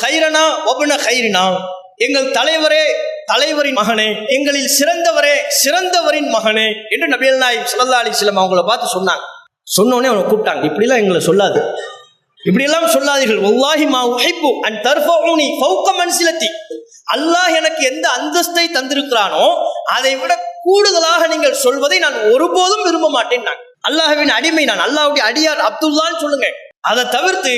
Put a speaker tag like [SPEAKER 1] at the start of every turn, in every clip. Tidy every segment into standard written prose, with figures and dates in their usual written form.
[SPEAKER 1] ஹைரனா ஒபன ஹைரினா, எங்கள் தலைவரே, தலைவரின் மகனே, எங்களில் சிறந்தவரே, சிறந்தவரின் மகனே என்று நபிகள் நாயகம் ஸல்லல்லாஹு அலைஹி வஸல்லம் அவங்கள பார்த்து சொன்னாங்க. சொன்னோடனே அவனை கூப்பிட்டாங்க, இப்படிலாம் எங்களை சொல்லாது, இப்படியெல்லாம் சொல்லாதீர்கள். வல்லாஹி மா உஹிப்பு அன் தர்ஃபஊனி ஃபௌக மன்சிலத்தி, அல்லாஹ் எனக்கு எந்த அந்தஸ்தை தந்திருக்கிறானோ அதை விட கூடுதலாக நீங்கள் சொல்வதை நான் ஒருபோதும் விரும்ப மாட்டேன். நான் அல்லாஹ்வின் அடிமை, நான் அல்லாஹ்வுடைய அடியார் அப்துல்லான்னு சொல்லுங்க. அதை தவிர்த்து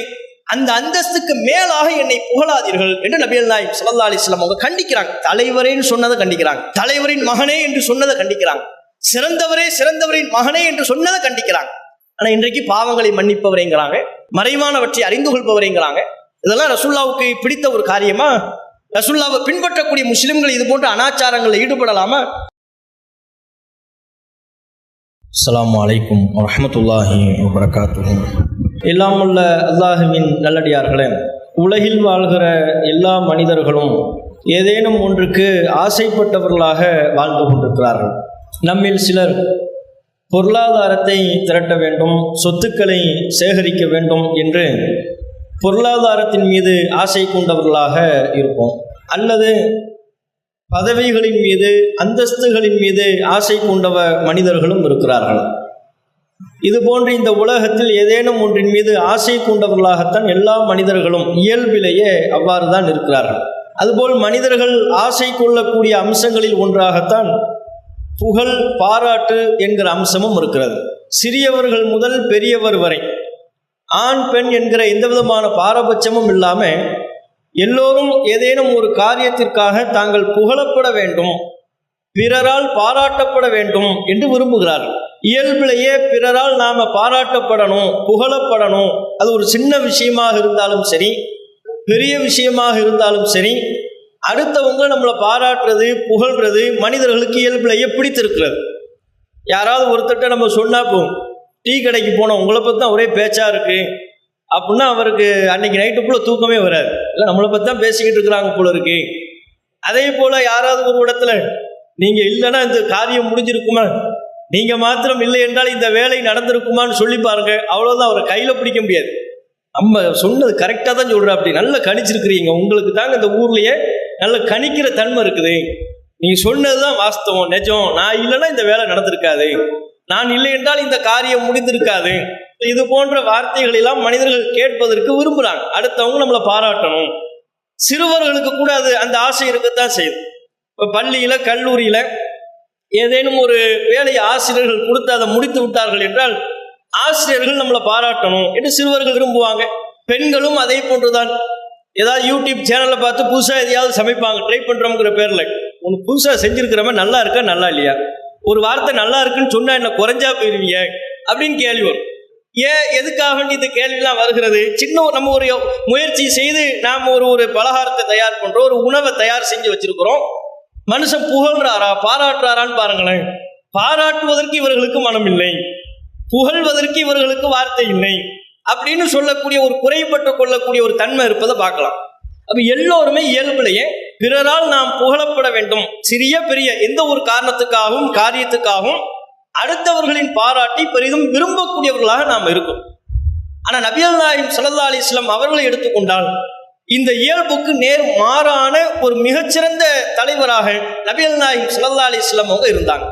[SPEAKER 1] அந்த அந்தஸ்துக்கு மேலாக என்னை புகழாதீர்கள் என்று நபிகள் நாயகம் ஸல்லல்லாஹு அலைஹி வஸல்லம் அவங்க கண்டிக்கிறாங்க. தலைவரேன்னு சொன்னதை கண்டிக்கிறாங்க, தலைவரின் மகனே என்று சொன்னதை கண்டிக்கிறாங்க, சிறந்தவரே சிறந்தவரின் மகனே என்று சொன்னதை கண்டிக்கிறாங்க. ஆனா இன்றைக்கு பாவங்களை மன்னிப்பவரேங்கிறாங்க, மறைவானவற்றை அறிந்து கொள்பவரேங்கிறாங்க. இதெல்லாம் ரசூலுல்லாவுக்கு பிடித்த ஒரு காரியமா? ரசூலுல்லாவை பின்பற்றக்கூடிய முஸ்லிம்கள் இது போன்ற அனாச்சாரங்களில் ஈடுபடலாமா? அஸ்ஸலாமு அலைக்கும் வரஹ்மத்துல்லாஹி வபரகாத்துஹு. எல்லாம் உள்ள அல்லாஹுவின் நல்லடியார்களே, உலகில் வாழ்கிற எல்லா மனிதர்களும் ஏதேனும் ஒன்றுக்கு ஆசைப்பட்டவர்களாக வாழ்ந்து கொண்டிருக்கிறார்கள். நம்மில் சிலர் பொருளாதாரத்தை திரட்ட வேண்டும், சொத்துக்களை சேகரிக்க வேண்டும் என்று பொருளாதாரத்தின் மீது ஆசை கொண்டவர்களாக இருப்போம். அல்லது பதவிகளின் மீது, அந்தஸ்துகளின் மீது ஆசை கொண்டவ மனிதர்களும் இருக்கிறார்கள். இது போன்று இந்த உலகத்தில் ஏதேனும் ஒன்றின் மீது ஆசை கொண்டவர்களாகத்தான் எல்லா மனிதர்களும் இயல்பிலேயே அவ்வாறு தான் இருக்கிறார்கள். அதுபோல் மனிதர்கள் ஆசை கொள்ளக்கூடிய அம்சங்களில் ஒன்றாகத்தான் புகழ், பாராட்டு என்கிற அம்சமும் இருக்கிறது. சிறியவர்கள் முதல் பெரியவர் வரை, ஆண் பெண் என்கிற எந்த விதமான பாரபட்சமும் இல்லாமல் எல்லோரும் ஏதேனும் ஒரு காரியத்திற்காக தாங்கள் புகழப்பட வேண்டும், பிறரால் பாராட்டப்பட வேண்டும் என்று விரும்புகிறார்கள். இயல்பிலேயே பிறரால் நாம பாராட்டப்படணும், புகழப்படணும். அது ஒரு சின்ன விஷயமாக இருந்தாலும் சரி, பெரிய விஷயமாக இருந்தாலும் சரி, அடுத்தவங்க நம்மளை பாராட்டுறது, புகழ்றது மனிதர்களுக்கு இயல்பிலேயே பிடித்திருக்கிறது. யாராவது ஒருத்தட்ட நம்ம சொன்னா போகும், டீ கடைக்கு போனோம், உங்களை பற்றி தான் ஒரே பேச்சா இருக்கு அப்படின்னா அவருக்கு அன்னைக்கு நைட்டுக்குள்ள தூக்கமே வராது. இல்லை, நம்மளை பற்றி தான் பேசிக்கிட்டு இருக்கிறாங்க போல இருக்கு. அதே போல யாராவது ஒரு இடத்துல நீங்க இல்லைன்னா இந்த காரியம் முடிஞ்சிருக்குமா, நீங்க மாத்திரம் இல்லை என்றால் இந்த வேலை நடந்திருக்குமான்னு சொல்லி பாருங்க, அவ்வளவுதான். அவரை கையில பிடிக்க முடியாது. நம்ம சொன்னது கரெக்டாக தான் சொல்ற, அப்படி நல்லா கணிச்சிருக்கிறீங்க, உங்களுக்கு தாங்க இந்த ஊர்லயே நல்ல கணிக்கிற தன்மை இருக்குது, நீங்க சொன்னதுதான் வாஸ்தவம், நிஜம், நான் இல்லைன்னா இந்த வேலை நடந்திருக்காது, நான் இல்லை என்றால் இந்த காரியம் முடிந்திருக்காது. இது போன்ற வார்த்தைகள் எல்லாம் மனிதர்கள் கேட்பதற்கு விரும்புறாங்க. அடுத்தவங்க நம்மளை பாராட்டணும். சிறுவர்களுக்கு கூட அது அந்த ஆசை இருக்கத்தான் செய்யுது. இப்போ பள்ளியில, கல்லூரியில ஏதேனும் ஒரு வேலையை ஆசிரியர்கள் கொடுத்து அதை முடித்து விட்டார்கள் என்றால் ஆசிரியர்கள் நம்மளை பாராட்டணும் என்று சிறுவர்கள் விரும்புவாங்க. பெண்களும் அதே போன்றுதான். ஏதாவது யூடியூப் சேனலை பார்த்து புதுசாக எதையாவது சமைப்பாங்க, ட்ரை பண்றோம்ங்கிற பேர்ல. ஒன்று புதுசாக செஞ்சிருக்கிறவன் நல்லா இருக்கா நல்லா இல்லையா, ஒரு வார்த்தை நல்லா இருக்குன்னு சொன்னா என்ன குறைஞ்சா போயிருவீங்க அப்படின்னு கேள்வி வரும். ஏன், எதுக்காக இந்த கேள்விலாம் வருகிறது? சின்ன நம்ம ஒரு முயற்சி செய்து நாம் ஒரு பலகாரத்தை தயார் பண்றோம், ஒரு உணவை தயார் செஞ்சு வச்சிருக்கிறோம். மனுஷன் புகழ்றாரா, பாராட்டுறாரான்னு பாருங்களேன். பாராட்டுவதற்கு இவர்களுக்கு மனம் இல்லை, புகழ்வதற்கு இவர்களுக்கு வார்த்தை இல்லை அப்படின்னு சொல்லக்கூடிய ஒரு குறைபட்டு கொள்ளக்கூடிய ஒரு தன்மை இருப்பதை பார்க்கலாம். அப்ப எல்லோருமே இயல்பிலேயே பிறரால் நாம் புகழப்பட வேண்டும், சிறிய பெரிய எந்த ஒரு காரணத்துக்காகவும் காரியத்துக்காகவும் அடுத்தவர்களின் பாராட்டி பெரிதும் விரும்பக்கூடியவர்களாக நாம் இருக்கோம். ஆனா நபிகள் நாயகம் ஸல்லல்லாஹு அலைஹி வஸல்லம் அவர்களை எடுத்துக்கொண்டால் இந்த இயல்புக்கு நேர் மாறான ஒரு மிகச்சிறந்த தலைவராக நபிகள் நாயகம் ஸல்லல்லாஹு அலைஹி வஸல்லம் அவங்க இருந்தாங்க.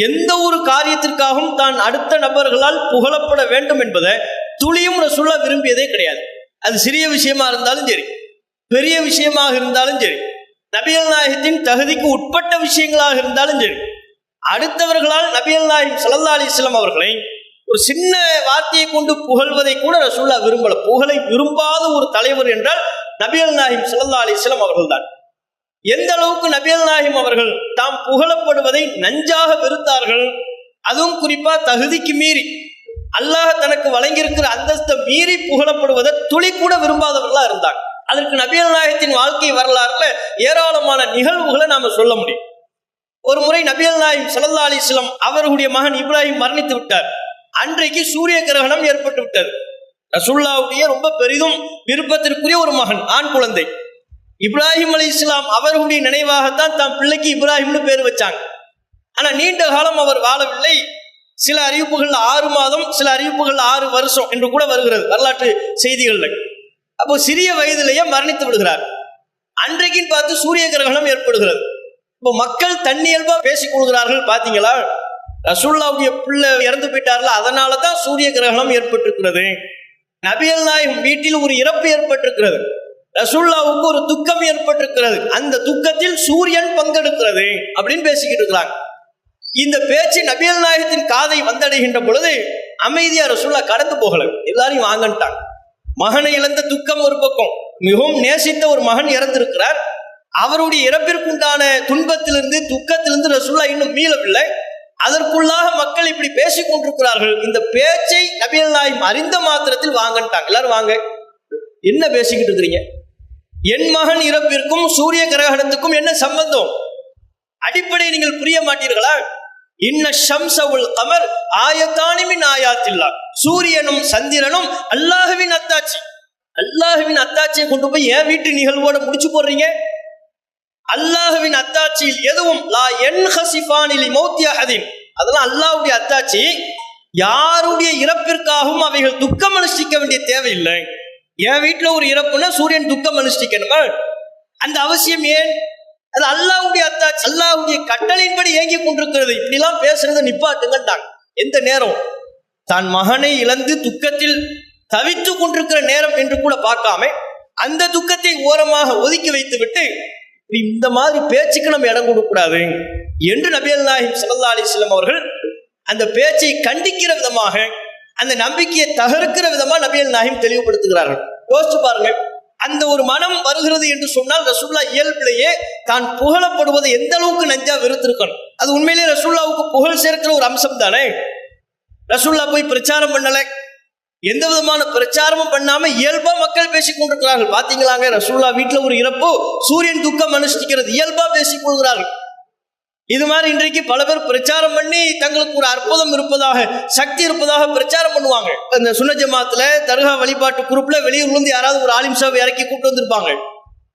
[SPEAKER 1] எந்த ஒரு காரியத்திற்காகவும் தான் அடுத்த நபர்களால் புகழப்பட வேண்டும் என்பதை துளியும் ரசூலுல்லாஹ் விரும்பியதே கிடையாது. அது சிறிய விஷயமா இருந்தாலும் சரி, பெரிய விஷயமாக இருந்தாலும் சரி, நபிகள் நாயகத்தின் தகுதிக்கு உட்பட்ட விஷயங்களாக இருந்தாலும் சரி, அடுத்தவர்களால் நபிகள் நாயகம் ஸல்லல்லாஹு அலைஹி வஸல்லம் அவர்களை ஒரு சின்ன வார்த்தையை கொண்டு புகழ்வதை கூட ரசூலுல்லாஹ் விரும்பல. புகழை விரும்பாத ஒரு தலைவர் என்றால் நபிகள் நாயகம் ஸல்லல்லாஹு அலைஹி வஸல்லம் அவர்கள் தான். எந்த அளவுக்கு நபிகள் நாயகம் அவர்கள் தாம் புகழப்படுவதை நஞ்சாக வெறுத்தார்கள். அதுவும் குறிப்பா தகுதிக்கு மீறி, அல்லாஹ் தனக்கு வழங்கியிருக்கிற அந்தஸ்தை மீறி புகழப்படுவதை துளி கூட விரும்பாதவர்களா இருந்தாங்க. அதற்கு நபிகள் நாயகத்தின் வாழ்க்கை வரலாறுல ஏராளமான நிகழ்வுகளை நாம சொல்ல முடியும். ஒரு முறை நபிகள் நாயகம் ஸல்லல்லாஹு அலைஹி வஸல்லம் அவர்களுடைய மகன் இப்ராஹிம் மரணித்து விட்டார். அன்றைக்கு சூரிய கிரகணம் ஏற்பட்டு விட்டது. ரசூலுல்லாஹ்வுடைய ரொம்ப பெரிதும் விருப்பத்திற்குரிய ஒரு மகன், ஆண் குழந்தை. இப்ராஹிம் அலைஹிஸ்ஸலாம் அவர்களுடைய நினைவாகத்தான் தாம் பிள்ளைக்கு இப்ராஹிம்னு பேர் வச்சாங்க. ஆனா நீண்ட காலம் அவர் வாழவில்லை. சில அறிவிப்புகள் 6 மாதம், சில அறிவிப்புகள் 6 வருஷம் என்று கூட வருகிறது வரலாற்று செய்திகள்ல. அப்போ சிறிய வயதிலேயே மரணித்து விடுகிறார். அன்றைக்குன்னு பார்த்து சூரிய கிரகணம் ஏற்படுகிறது. இப்போ மக்கள் தன்னியல்பா பேசிக் கொள்கிறார்கள். பாத்தீங்களா, ரசூலுல்லாஹ்வுடைய பிள்ளை இறந்து போயிட்டார்கள், அதனாலதான் சூரிய கிரகணம் ஏற்பட்டிருக்கிறது. நபிகள் நாயகம் வீட்டில் ஒரு இறப்பு ஏற்பட்டிருக்கிறது, ரசூலுல்லாஹ்வுக்கு ஒரு துக்கம் ஏற்பட்டிருக்கிறது, அந்த துக்கத்தில் சூரியன் பங்கெடுக்கிறது அப்படின்னு பேசிக்கிட்டு இருக்கிறாங்க. இந்த பேச்சு நபிகள் நாயகத்தின் காதை வந்தடைகின்ற பொழுது அமைதியா ரசூலுல்லாஹ் கடந்து போகல, எல்லாரையும் வாங்கன்ட்டாங்க. மகனை இழந்த துக்கம் ஒரு பக்கம், மிகவும் நேசித்த ஒரு மகன் இறந்திருக்கிறார், அவருடைய இறப்பிற்குண்டான துன்பத்திலிருந்து துக்கத்திலிருந்து ரசூலுல்லாஹ் இன்னும் மீளவில்லை. அதற்குள்ளாக மக்கள் இப்படி பேசிக் கொண்டிருக்கிறார்கள். இந்த பேச்சை நபிகள் நாயகம் அறிந்த மாத்திரத்தில் வாங்கன்ட்டாங்க. எல்லாரும் வாங்க, என்ன பேசிக்கிட்டு இருக்கிறீங்க? என் மகன் இறப்பிற்கும் சூரிய கிரகணத்துக்கும் என்ன சம்பந்தம்? அடிப்படை நீங்கள் புரிய மாட்டீர்களா? இன்ன ஷம்ஸ வல் கமர் ஆயத்தானி மின் ஆயாத்தில்லாஹ், சூரியனும் சந்திரனும் அல்லாஹ்வின் அத்தாட்சி. அல்லாஹ்வின் அத்தாட்சியை கொண்டு போய் என் வீட்டு நிகழ்வோட முடிச்சு போடுறீங்க. அல்லாஹ்வின் அத்தாட்சியில் எதுவும் லா யன்ஹசிஃபானி லிமௌத்தி அஹதின், அதெல்லாம் அல்லாஹ்வுடைய அத்தாட்சி. யாருடைய இறப்பிற்காகவும் அவைகள் துக்கம் அனுஷ்டிக்க வேண்டிய தேவையில்லை. என் வீட்டுல ஒரு இறப்புன்னா சூரியன் துக்கம் அனுஷ்டிக்கணுமா? அந்த அவசியம் ஏன்? அது அல்லாஹ்வுடைய அத்தாட்சி, அல்லாஹ்வுடைய கட்டளையின்படி இயங்கி கொண்டிருக்கிறது. இப்படிலாம் பேசுறதை நிப்பாட்டுங்கட்டாங்க. எந்த நேரம் தான் மகனை இழந்து துக்கத்தில் தவித்து கொண்டிருக்கிற நேரம் என்று கூட பார்க்காம அந்த துக்கத்தை ஓரமாக ஒதுக்கி வைத்து விட்டு இந்த மாதிரி பேச்சுக்கு நம்ம இடம் கொடுக்கக்கூடாது என்று நபிகள் நாயகம் ஸல்லல்லாஹு அலைஹி வஸல்லம் அவர்கள் அந்த பேச்சை கண்டிக்கிற விதமாக, அந்த நம்பிக்கையை தகர்க்கிற விதமா நபிகள் நாயகம் தெளிவுபடுத்துகிறார்கள். யோசிச்சு பாருங்க, அந்த ஒரு மனம் வருகிறது என்று சொன்னால் ரசூலுல்லாஹ் இயல்பிலேயே தான் புகழப்படுவதை எந்த அளவுக்கு நஞ்சா வெறுத்திருக்கணும். அது உண்மையிலேயே ரசூலுல்லாஹ்வுக்கு புகழ் சேர்க்கிற ஒரு அம்சம் தானே. ரசூலுல்லாஹ் போய் பிரச்சாரம் பண்ணல, எந்த விதமான பிரச்சாரமும் பண்ணாம இயல்பா மக்கள் பேசிக் கொண்டிருக்கிறார்கள். பாத்தீங்களாங்க, ரசூலுல்லாஹ் வீட்டுல ஒரு இறப்பு, சூரியன் துக்கம் அனுஷ்டிக்கிறது, இயல்பா பேசிக் கொள்கிறார்கள். இது மாதிரி இன்றைக்கு பல பேர் பிரச்சாரம் பண்ணி தங்களுக்கு ஒரு அற்புதம் இருப்பதாக, சக்தி இருப்பதாக பிரச்சாரம் பண்ணுவாங்க. இந்த சுன்ன ஜமாத்துல தர்கா வழிபாட்டு குரூப்ல வெளியூர்ல இருந்து யாராவது ஒரு ஆலிம் சாவை இறக்கி கூப்பிட்டு வந்திருப்பாங்க.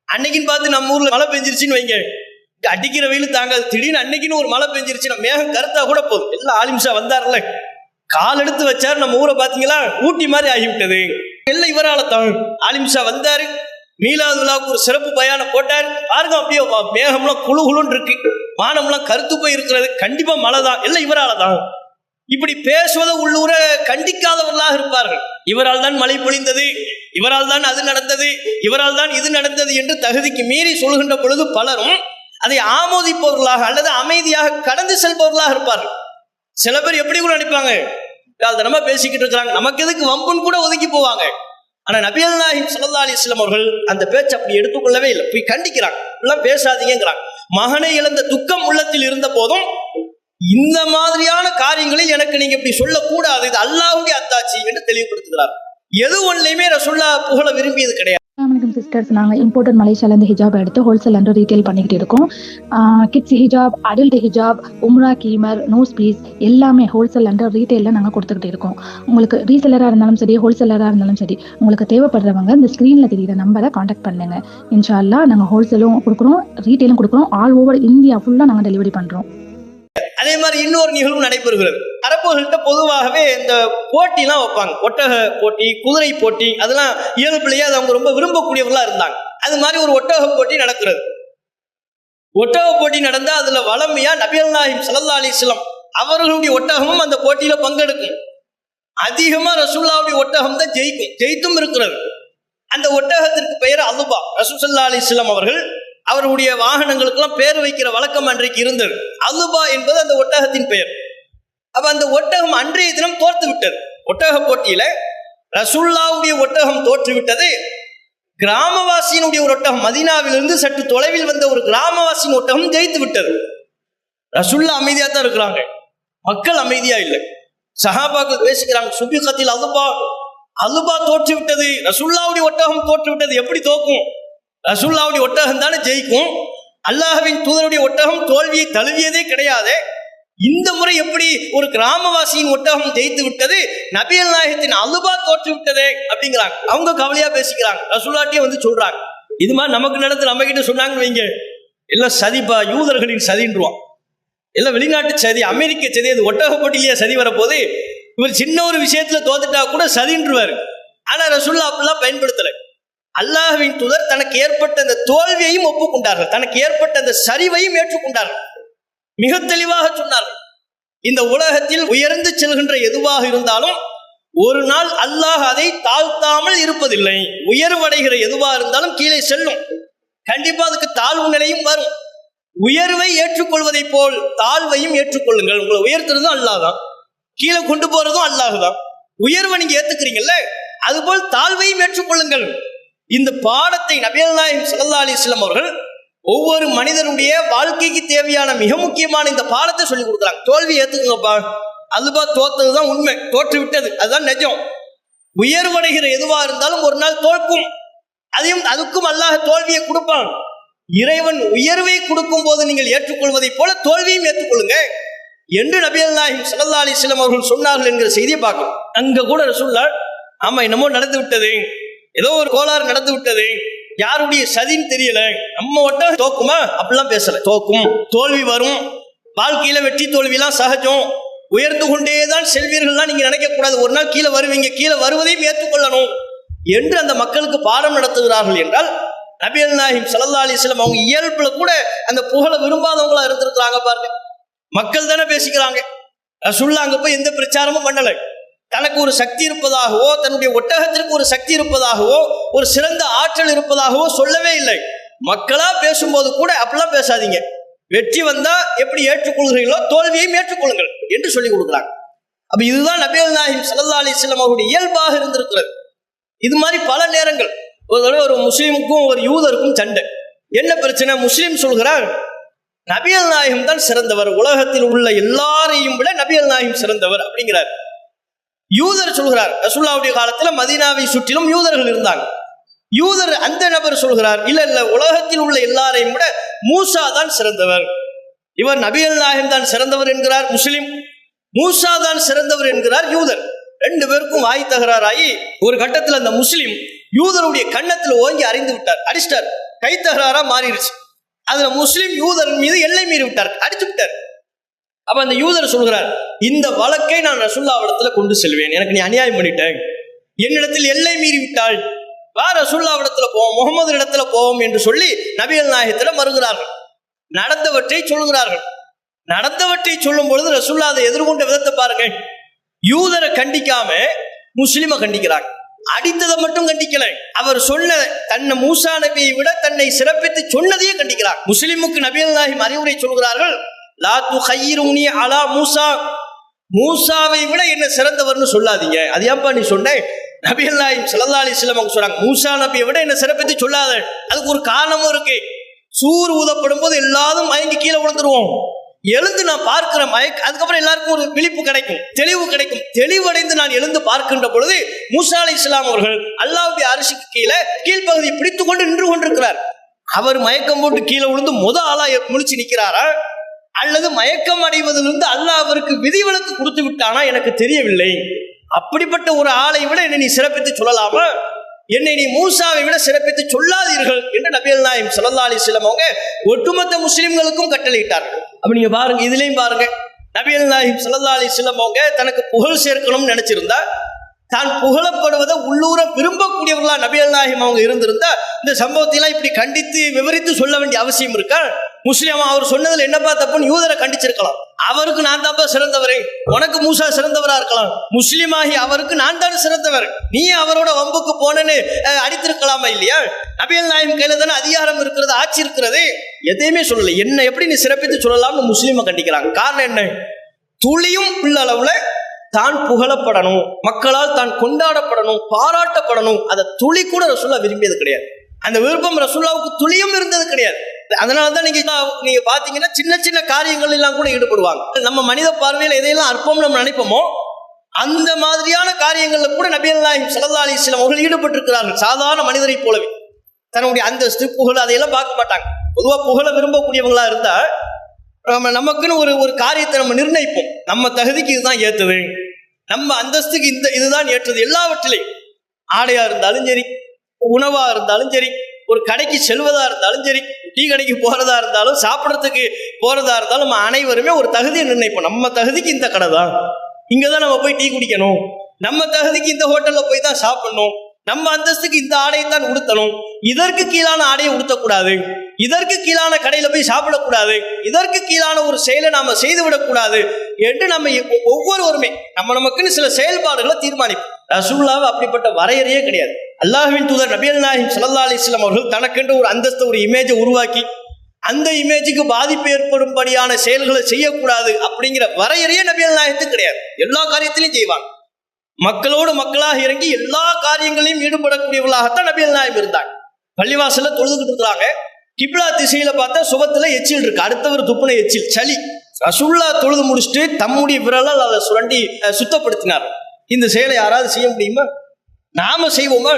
[SPEAKER 1] அன்னைக்குன்னு பார்த்து நம்ம ஊர்ல மழை பெஞ்சிருச்சுன்னு வைங்க, அடிக்கிற வெயில் தாங்காது, திடீர்னு அன்னைக்குன்னு ஒரு மழை பெஞ்சிருச்சுன்னா மேகம் கருத்தா கூட போதும், எல்லாம் ஆலிம் சா வந்தார்ல, கால் எடுத்து வச்சாரு, நம்ம ஊரை பாத்தீங்களா ஊட்டி மாதிரி ஆகிவிட்டது. எல்லாம் இவரால தான். ஆலிம் ஷா வந்தாரு, மீலாது விழாவுக்கு ஒரு சிறப்பு பயானம் போட்டார். பாருங்க, அப்படியே மேகம்லாம் குழு குழுன்னு இருக்கு, வானம்லாம் கருத்து போய் இருக்கிறது, கண்டிப்பா மழை தான், எல்லாம் இவரால தான். இப்படி பேசுவதை உள்ளூர கண்டிக்காதவர்களாக இருப்பார்கள். இவரால் தான் மழை பொழிந்தது, இவரால் தான் அது நடந்தது, இவரால் தான் இது நடந்தது என்று தகுதிக்கு மீறி சொல்கின்ற பொழுது பலரும் அதை ஆமோதிப்பவர்களாக அல்லது அமைதியாக கடந்து செல்பவர்களாக இருப்பார்கள். சில பேர் எப்படி கூட நினைப்பாங்க, நம்ம பேசிக்கிட்டு இருக்கிறாங்க, நமக்கு எதுக்கு வம்புன்னு கூட ஒதுக்கி போவாங்க. ஆனா நபிகள் நாயகம் ஸல்லல்லாஹு அலைஹி வஸல்லம் அவர்கள் அந்த பேச்சு அப்படி எடுத்துக்கொள்ளவே இல்லை, போய் கண்டிக்கிறாங்க, எல்லாம் பேசாதீங்கிறாங்க. மகனை இழந்த துக்கம் உள்ளத்தில் இருந்த போதும் இந்த மாதிரியான காரியங்களில் எனக்கு நீங்க இப்படி சொல்லக்கூடாது, இது அல்லாஹ்வுடைய அத்தாட்சி என்று தெளிவுபடுத்துகிறார். எது ஒன்றையுமே ரசூலுல்லாஹ் புகழ விரும்பியது கிடையாது.
[SPEAKER 2] வணக்கம் சிஸ்டர்ஸ், நாங்கள் இம்போர்ட்டட் மலேசியாலேருந்து ஹிஜாப் எடுத்து ஹோல்சேல் அண்ட் ரீட்டைல் பண்ணிக்கிட்டு இருக்கோம். கிட்ஸ் ஹிஜாப், அடல்ட் ஹிஜாப், உம்ரா கீமர், நோஸ் பீஸ் எல்லாமே ஹோல்சேல் அண்ட் ரீட்டைலில் நாங்கள் கொடுத்துக்கிட்டு இருக்கோம். உங்களுக்கு ரீசெல்லராக இருந்தாலும் சரி, ஹோல்சேலராக இருந்தாலும் சரி, உங்களுக்கு தேவைப்படுறவங்க இந்த ஸ்க்ரீனில் தெரிகிற நம்பரை காண்டாக்ட் பண்ணுங்க. இன்ஷா அல்லாஹ் நாங்கள் ஹோல்சேலும் கொடுக்குறோம், ரீட்டைலும் கொடுக்குறோம், ஆல் ஓவர் இந்தியா ஃபுல்லாக நாங்கள் டெலிவரி பண்ணுறோம்.
[SPEAKER 1] அதே மாதிரி இன்னொரு நிகழ்வு நடைபெறுகிறது. அரபுகள்கிட்ட பொதுவாகவே இந்த போட்டிலாம் வைப்பாங்க, ஒட்டக போட்டி, குதிரை போட்டி, அதெல்லாம் இயல்புலையே அது அவங்க ரொம்ப விரும்பக்கூடியவர்களா இருந்தாங்க. அது மாதிரி ஒரு ஒட்டக போட்டி நடக்கிறது. ஒட்டக போட்டி நடந்தா அதுல வளமையா நபிகள் நாயகம் ஸல்லல்லாஹு அலைஹி வஸல்லம் அவர்களுடைய ஒட்டகமும் அந்த போட்டியில பங்கெடுக்கும். அதிகமா ரசூலுல்லாஹ்வுடைய ஒட்டகம் தான் ஜெயித்தும் இருக்கிறது. அந்த ஒட்டகத்திற்கு பெயர் அலுபா. ரசூல் ஸல்லல்லாஹு அலைஹி வஸல்லம் அவர்கள் அவருடைய வாகனங்களுக்கெல்லாம் பேர் வைக்கிற வழக்கம் அன்றைக்கு இருந்தது. அலுபா என்பது அந்த ஒட்டகத்தின் பெயர். அப்ப அந்த ஒட்டகம் அன்றைய தினம் தோற்று விட்டது. ஒட்டக போட்டியில ரசூலுல்லாஹ்வுடைய ஒட்டகம் தோற்று விட்டது. கிராமவாசியினுடைய ஒரு ஒட்டகம், மதீனாவிலிருந்து சற்று தொலைவில் வந்த ஒரு கிராமவாசியின் ஒட்டகம் ஜெயித்து விட்டது. ரசூலுல்லாஹ் அமைதியா தான் இருக்கிறாங்க, மக்கள் அமைதியா இல்லை. சஹாபாக்கள் பேசிக்கிறாங்க, சுபிகத்தில் அலுபா, அலுபா தோற்று விட்டது, ரசூலுல்லாஹ்வுடைய ஒட்டகம் தோற்று விட்டது, எப்படி தோக்கும்? ரசூலுல்லாஹ்வுடைய ஒட்டகம் தானே ஜெயிக்கும், அல்லாஹ்வின் தூதருடைய ஒட்டகம் தோல்வியை தழுவியதே கிடையாது, இந்த முறை எப்படி ஒரு கிராமவாசியின் ஒட்டகம் ஜெயித்து விட்டது, நபிகள் நாயகத்தின் அலுபா தோற்று விட்டதே அப்படிங்கிறாங்க. அவங்க கவலையா பேசிக்கிறாங்க, ரசூலுல்லாஹ்ட்டே வந்து சொல்றாங்க, இது மாதிரி நமக்கு நடந்து நம்ம கிட்ட சொன்னாங்கன்னு வைங்க, எல்லாம் சதிப்பா, யூதர்களின் சதின்றுவான், எல்லாம் வெளிநாட்டு சதி, அமெரிக்க சதி, அது ஒட்டக போட்டியிலேயே சதி வரப்போது, இவர் சின்ன ஒரு விஷயத்துல தோத்துட்டா கூட சதின்றுவாரு. ஆனா ரசூலுல்லாஹ் அப்படிலாம் பயன்படுத்தலை. அல்லாஹ்வின் தூதர் தனக்கு ஏற்பட்ட அந்த தோல்வியையும் ஒப்புக்கொண்டார்கள், தனக்கு ஏற்பட்ட அந்த சரிவையும் ஏற்றுக்கொண்டார்கள். மிக தெளிவாக சொன்னார்கள், இந்த உலகத்தில் உயர்ந்து செல்கின்ற எதுவாக இருந்தாலும் ஒரு நாள் அல்லாஹ் அதை தாழ்த்தாமல் இருப்பதில்லை. உயர்வடைகிற எதுவாக இருந்தாலும் கீழே செல்லும், கண்டிப்பா அதுக்கு தாழ்வு நிலையும் வரும். உயர்வை ஏற்றுக்கொள்வதை போல் தாழ்வையும் ஏற்றுக்கொள்ளுங்கள். உங்களை உயர்த்துறதும் அல்லாஹ் தான், கீழே கொண்டு போறதும் அல்லாஹ் தான். உயர்வை நீங்க ஏத்துக்கிறீங்கல்ல, அதுபோல் தாழ்வையும் ஏற்றுக்கொள்ளுங்கள். இந்த பாடத்தை நபிகள் நாயகம் ஸல்லல்லாஹு அலைஹி வஸல்லம் அவர்கள் ஒவ்வொரு மனிதனுடைய வாழ்க்கைக்கு தேவையான மிக முக்கியமான இந்த பாடத்தை சொல்லி கொடுக்குறாங்க. தோல்வி ஏத்துக்குங்கப்பா, அதுபா தோத்ததுதான் உண்மை, தோற்று விட்டது அதுதான் நிஜம். உயர்வடைகிற எதுவா இருந்தாலும் ஒரு நாள் தோற்கும், அதுக்கும் அல்லாஹ் தோல்வியை கொடுப்பான். இறைவன் உயர்வை கொடுக்கும் போது நீங்கள் ஏற்றுக்கொள்வதை போல தோல்வியும் ஏற்றுக்கொள்ளுங்க என்று நபிகள் நாயகம் ஸல்லல்லாஹு அலைஹி வஸல்லம் அவர்கள் சொன்னார்கள் என்கிற செய்தியை பார்க்கணும். அங்க கூட ரசூலுல்லாஹ் ஆமா என்னமோ நடந்து விட்டது, ஏதோ ஒரு கோளாறு நடந்து விட்டது, யாருடைய சதின்னு தெரியல, நம்ம ஒட்ட தோக்குமா அப்படிலாம் பேசல. தோக்கும், தோல்வி வரும், வாழ்க்கையில வெற்றி தோல்விலாம் சகஜம், உயர்ந்து கொண்டேதான் செல்வீர்கள்லாம் நீங்க நினைக்க கூடாது. ஒரு நாள் கீழே வருவீங்க, கீழே வருவதையும் ஏற்றுக்கொள்ளணும் என்று அந்த மக்களுக்கு பாடம் நடத்துகிறார்கள். என்றால் நபிகள் நாயகம் ஸல்லல்லாஹு அலைஹி வஸல்லம் அவங்க இயல்புல கூட அந்த புகழ விரும்பாதவங்களா இருந்திருக்கிறாங்க பாருங்க. மக்கள் தானே பேசிக்கிறாங்க, ரசூலுல்லாஹ் அங்க போய் எந்த பிரச்சாரமும் பண்ணல. தனக்கு ஒரு சக்தி இருப்பதாகவோ, தன்னுடைய ஒட்டகத்திற்கு ஒரு சக்தி இருப்பதாகவோ, ஒரு சிறந்த ஆற்றல் இருப்பதாகவோ சொல்லவே இல்லை. மக்களா பேசும்போது கூட அப்படிலாம் பேசாதீங்க, வெற்றி வந்தா எப்படி ஏற்றுக்கொள்கிறீங்களோ தோல்வியையும் ஏற்றுக்கொள்ளுங்கள் என்று சொல்லி கொடுக்குறாங்க. அப்ப இதுதான் நபிகள் நாயகம் ஸல்லல்லாஹு அலைஹி வஸல்லம் அவருடைய இயல்பாக இருந்திருக்கிறது. இது மாதிரி பல நேரங்கள் ஒரு தடவை ஒரு முஸ்லீமுக்கும் ஒரு யூதருக்கும் சண்டை. என்ன பிரச்சனை? முஸ்லீம் சொல்கிறார் நபிகள் நாயகம் தான் சிறந்தவர், உலகத்தில் உள்ள எல்லாரையும் விட நபிகள் நாயகம் சிறந்தவர் அப்படிங்கிறார். யூதர் சொல்கிறார் ரசூலுல்லாஹ்வுடைய காலத்துல மதீனாவை சுற்றிலும் யூதர்கள் இருந்தாங்க. யூதர் அந்த நபர் சொல்கிறார் இல்ல இல்ல, உலகத்தில் உள்ள எல்லாரையும் விட மூசா தான் சிறந்தவர். இவர் நபிகள் நாயகம் தான் சிறந்தவர் என்கிறார் முஸ்லிம், மூசா தான் சிறந்தவர் என்கிறார் யூதர். ரெண்டு பேருக்கும் வாய் தகராறாகி ஒரு கட்டத்தில் அந்த முஸ்லிம் யூதருடைய கன்னத்தில் ஓங்கி அறிந்து விட்டார், அடிச்சிட்டார், கை தகராறா மாறிடுச்சு. அதுல முஸ்லிம் யூதர் மீது எல்லை மீறி விட்டார், அடிச்சு விட்டார். அப்ப அந்த யூதர் சொல்கிறார், இந்த வழக்கை நான் ரசூலுல்லாஹ்விடத்துல கொண்டு செல்வேன், எனக்கு நீ அநியாயம் பண்ணிட்டேன், என்னிடத்தில் எல்லை மீறி விட்டாள், வா ரசூலுல்லாஹ்விடத்துல போவோம், முகமது இடத்துல போவோம் என்று சொல்லி நபிகள் நாயகத்துல மறுகிறார்கள். நடந்தவற்றை சொல்கிறார்கள். நடந்தவற்றை சொல்லும் பொழுது ரசூலுல்லாஹ் அதை எதிர்கொண்ட விதத்தை பாருங்க. யூதரை கண்டிக்காம முஸ்லிமை கண்டிக்கிறாங்க. அடித்ததை மட்டும் கண்டிக்கல, அவர் சொன்ன தன்னை மூசா நபியை விட தன்னை சிறப்பித்து சொன்னதையே கண்டிக்கிறார். முஸ்லிமுக்கு நபிகள் நாயகம் அறிவுரை சொல்கிறார்கள், லா துஹய்யிருனி அலா மூசா, மூசாவை விட என்ன சிறந்தவர்னு சொல்லாதீங்க. அது ஏன்பா நீ சொன்ன? நபிகள் நாயகம் ஸல்லல்லாஹு அலைஹி வஸல்லம் அவங்க சொல்றாங்க, மூசா நபியை விட என்ன சிறப்பித்து சொல்லாத. அதுக்கு ஒரு காரணமும் இருக்கு. சூர் ஊதப்படும் போது எல்லாரும் மயங்கி கீழே விழுந்துருவோம், எழுந்து நான் பார்க்கிற அதுக்கப்புறம் எல்லாருக்கும் ஒரு விழிப்பு கிடைக்கும், தெளிவு கிடைக்கும். தெளிவடைந்து நான் எழுந்து பார்க்கின்ற பொழுது மூசா அலைஹிஸ்ஸலாம் அவர்கள் அல்லாஹ்வுடைய அரிசிக்கு கீழே கீழ்ப்பகுதியை பிடித்துக் கொண்டு நின்று கொண்டிருக்கிறார். அவர் மயக்கம் போட்டு கீழே விழுந்து ஆளா முழிச்சு நிற்கிறாரா, அல்லது மயக்கம் அடைவதிலிருந்து அல்லாஹ் அவருக்கு விதிவிலக்கு கொடுத்து விட்டானா எனக்கு தெரியவில்லை. அப்படிப்பட்ட ஒரு ஆளை விட என்னை நீ சிறப்பித்து சொல்லலாமா? என்னை நீ மூசாவை விட சிறப்பித்து சொல்லாதீர்கள் என்று நபிகள் நாயகம் ஸல்லல்லாஹு அலைஹி வஸல்லம் அவங்க ஒட்டுமொத்த முஸ்லிம்களுக்கும் கட்டளையிட்டார்கள். அப்ப நீங்க பாருங்க, இதுலயும் பாருங்க, நபிகள் நாயகம் ஸல்லல்லாஹு அலைஹி வஸல்லம் அவங்க தனக்கு புகழ் சேர்க்கணும்னு நினைச்சிருந்தா, தான் புகழப்படுவதை உள்ளூர விரும்பக்கூடியவர்களா நபிகள் நாயகம் அவங்க இருந்திருந்தா இந்த சம்பவத்தை எல்லாம் இப்படி கண்டித்து விவரித்து சொல்ல வேண்டிய அவசியம் இருக்கா? முஸ்லிம் அவர் சொன்னதுல என்னப்பா தப்புன்னு யூதரை கண்டிச்சிருக்கலாம். அவருக்கு நான் தான்ப்பா சிறந்தவரே, உனக்கு மூசா சிறந்தவரா இருக்கலாம். முஸ்லிமாகி அவருக்கு நான் தான் சிறந்தவர், நீ அவரோட வம்புக்கு போனேன்னு அடித்திருக்கலாமா இல்லையா? நபிகள் நாயகம் கையில தானே அதிகாரம் இருக்கிறது, ஆட்சி இருக்கிறது. எதையுமே சொல்லலை. என்ன எப்படி நீ சிறப்பித்து சொல்லலாம்னு முஸ்லிமை கண்டிக்கிறாங்க. காரணம் என்ன? துளியும் உள்ளளவுல தான் புகழப்படணும், மக்களால் தான் கொண்டாடப்படணும், பாராட்டப்படணும். அதை துளி கூட ரசூலுல்லாஹ் விரும்பியது கிடையாது. அந்த விருப்பம் ரசூலுல்லாஹ்வுக்கு துளியும் இருந்தது கிடையாது. அதனாலதான் நீங்க பாத்தீங்கன்னா சின்ன சின்ன காரியங்கள் எல்லாம் கூட ஈடுபடுவாங்க. நம்ம மனித பார்வையில் எதையெல்லாம் அற்பம் நம்ம நினைப்போமோ அந்த மாதிரியான காரியங்கள்ல கூட நபிகள் நாயகம் ஸல்லல்லாஹு அலைஹி வஸல்லம் அவர்கள் ஈடுபட்டிருக்கிறார்கள். சாதாரண மனிதரை போலவே தன்னுடைய அந்தஸ்து புகழ் அதையெல்லாம் பார்க்க மாட்டாங்க. பொதுவா புகழ விரும்பக்கூடியவங்களா இருந்தா நமக்குன்னு ஒரு காரியத்தை நம்ம நிர்ணயிப்போம். நம்ம தகுதிக்கு இதுதான் ஏற்றது, நம்ம அந்தஸ்துக்கு இதுதான் ஏற்றது. எல்லாவற்றிலையும் ஆடையா இருந்தாலும் சரி, உணவா இருந்தாலும் சரி, ஒரு கடைக்கு செல்வதா இருந்தாலும் சரி, டீ கடைக்கு போறதா இருந்தாலும், சாப்பிட்றதுக்கு போறதா இருந்தாலும், நம்ம அனைவருமே ஒரு தகுதியை நிர்ணயிப்போம். நம்ம தகுதிக்கு இந்த கடை தான், இங்கதான் நம்ம போய் டீ குடிக்கணும், நம்ம தகுதிக்கு இந்த ஹோட்டல்ல போய் தான் சாப்பிடணும், நம்ம அந்தஸ்துக்கு இந்த ஆடையை தான் உடுத்தணும், இதற்கு கீழான ஆடையை உடுத்தக்கூடாது, இதற்கு கீழான கடையில போய் சாப்பிடக்கூடாது, இதற்கு கீழான ஒரு செயலை நாம செய்து விடக்கூடாது என்று நம்ம ஒவ்வொருவருமே நமக்குன்னு சில செயல்பாடுகளை தீர்மானிப்போம். ரசூலுல்லாஹ் அப்படிப்பட்ட வரையறையே கிடையாது. அல்லாஹ்வின் தூதர் நபிகள் நாயகம் ஸல்லல்லாஹு அலைஹி வஸல்லம் அவர்கள் தனக்கென்று ஒரு அந்தஸ்து, ஒரு இமேஜை உருவாக்கி அந்த இமேஜுக்கு பாதிப்பு ஏற்படும்படியான செயல்களை செய்யக்கூடாது அப்படிங்கிற வரையறையே நபிகள் நாயகத்துக்கு கிடையாது. எல்லா காரியத்திலையும் செய்வாங்க. மக்களோடு மக்களாக இறங்கி எல்லா காரியங்களையும் ஈடுபடக்கூடியவர்களாகத்தான் நபிகள் நாயகம் இருந்தாங்க. பள்ளிவாசல்ல தொழுதுகிட்டு இருக்கிறாங்க, கிப்லா திசையில பார்த்தா சுபத்துல எச்சில் இருக்கு, அடுத்தவர் துப்புன எச்சில் சளி. ரசூலுல்லாஹ் தொழுது முடிச்சுட்டு தம்முடைய விரலால் அதை சுரண்டி சுத்தப்படுத்தினார். இந்த செயலை யாராவது செய்ய முடியுமா? நாம செய்வோமா?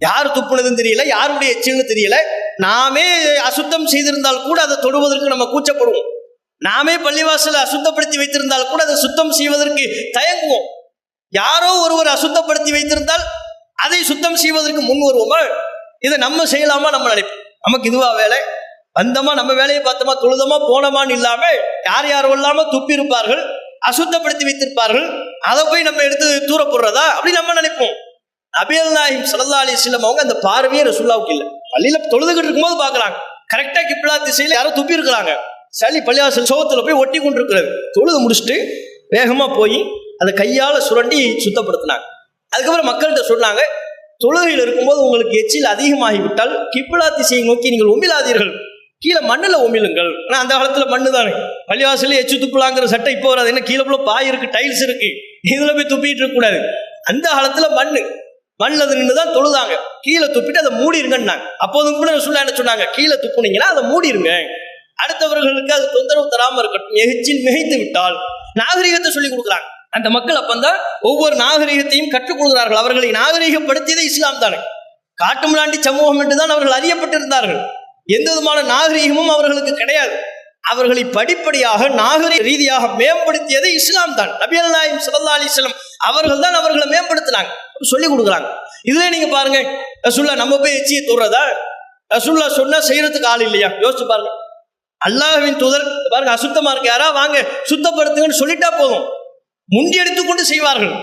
[SPEAKER 1] யார் துப்புனதுன்னு தெரியல, யாருடைய எச்சில்னு தெரியல. நாமே அசுத்தம் செய்திருந்தால் கூட அதை தொடுவதற்கு நம்ம கூச்சப்படுவோம். நாமே பள்ளிவாசலை அசுத்தப்படுத்தி வைத்திருந்தால் கூட அதை சுத்தம் செய்வதற்கு தயங்குவோம். யாரோ ஒருவர் அசுத்தப்படுத்தி வைத்திருந்தால் அதை சுத்தம் செய்வதற்கு முன் வருவோமா? இதை நம்ம செய்யலாமா? நம்ம நினைப்போம். நமக்கு இதுவா வேலை, வந்தமா நம்ம வேலையை பார்த்தோமா, தொழுதமா போனோமான்னு இல்லாம யார் யாரோ இல்லாம துப்பி இருப்பார்கள், அசுத்தப்படுத்தி வைத்திருப்பார்கள், அதை போய் நம்ம எடுத்து தூர போடுறதா அப்படி நம்ம நினைப்போம். நபிகள் நாயகம் ஸல்லல்லாஹு அலைஹி வஸல்லம் அவங்க அந்த பார்வையே ரசூலுல்லாஹ்வுக்கு இல்லை. பள்ளியில தொழுதுகிட்டு இருக்கும்போது பார்க்கறாங்க, கரெக்டா கிப்லா திசையில யாரோ துப்பி இருக்கிறாங்க, சளி பள்ளிவாசல் சோகத்துல போய் ஒட்டி கொண்டு இருக்கிறது. தொழுது முடிச்சுட்டு வேகமா போய் அதை கையால சுரண்டி சுத்தப்படுத்தினாங்க. அதுக்கப்புறம் மக்கள்கிட்ட சொன்னாங்க, தொழுகையில் இருக்கும்போது உங்களுக்கு எச்சில் அதிகமாகிவிட்டால் கிப்லா திசையை நோக்கி நீங்கள் உமிழாதீர்கள், கீழே மண்ணுல உமிழுங்கள். ஆனா அந்த காலத்துல மண்ணு தானே, பள்ளிவாசல எச்சு துப்புலாங்கிற சட்டை இப்போ வராது. என்ன கீழே போல பாய் இருக்கு, டைல்ஸ் இருக்கு, இதுல போய் துப்பிட்டு இருக்க கூடாது. அந்த காலத்துல மண்ணுல நின்றுதான் தொழுதாங்க. கீழே துப்பிட்டு அதை மூடிருங்கன்னாங்க. அப்போதும் கூட ரசூலுல்லாஹ் என்ன சொன்னாங்க, கீழே துப்புனீங்கன்னா அதை மூடிருங்க, அடுத்தவர்களுக்கு அது தொந்தரவு தராம இருக்கட்டும். எச்சில் மிகைத்து விட்டால் நாகரிகத்தை சொல்லி கொடுக்குறாங்க. அந்த மக்கள் அப்பந்தான் ஒவ்வொரு நாகரிகத்தையும் கற்றுக் கொள்கிறார்கள். அவர்களை நாகரிகப்படுத்தியதே இஸ்லாம் தானே. காட்டுமிராண்டி சமூகம் என்றுதான் அவர்கள் அறியப்பட்டிருந்தார்கள். எந்த விதமான நாகரிகமும் அவர்களுக்கு கிடையாது. அவர்களை படிப்படியாக நாகரிக ரீதியாக மேம்படுத்தியது இஸ்லாம் தான். நபிகள் நாயகம் ஸல்லல்லாஹு அலைஹி வஸல்லம் அவர்கள் தான் அவர்களை மேம்படுத்தினாங்க, சொல்லி கொடுக்குறாங்க. இதுல நீங்க பாருங்க, ரசூலுல்லாஹ் நம்ம போய் எச்சியை தொடுறதா? ரசூலுல்லாஹ் சொன்னா செய்யறதுக்கு ஆள் இல்லையா? யோசிச்சு பாருங்க. அல்லாஹ்வின் தூதர் பாருங்க, அசுத்தமா இருக்கு, யாரா வாங்க சுத்தப்படுத்துங்கன்னு சொல்லிட்டா போதும், முண்டி எடுத்துக்கொண்டு செய்வார்கள்.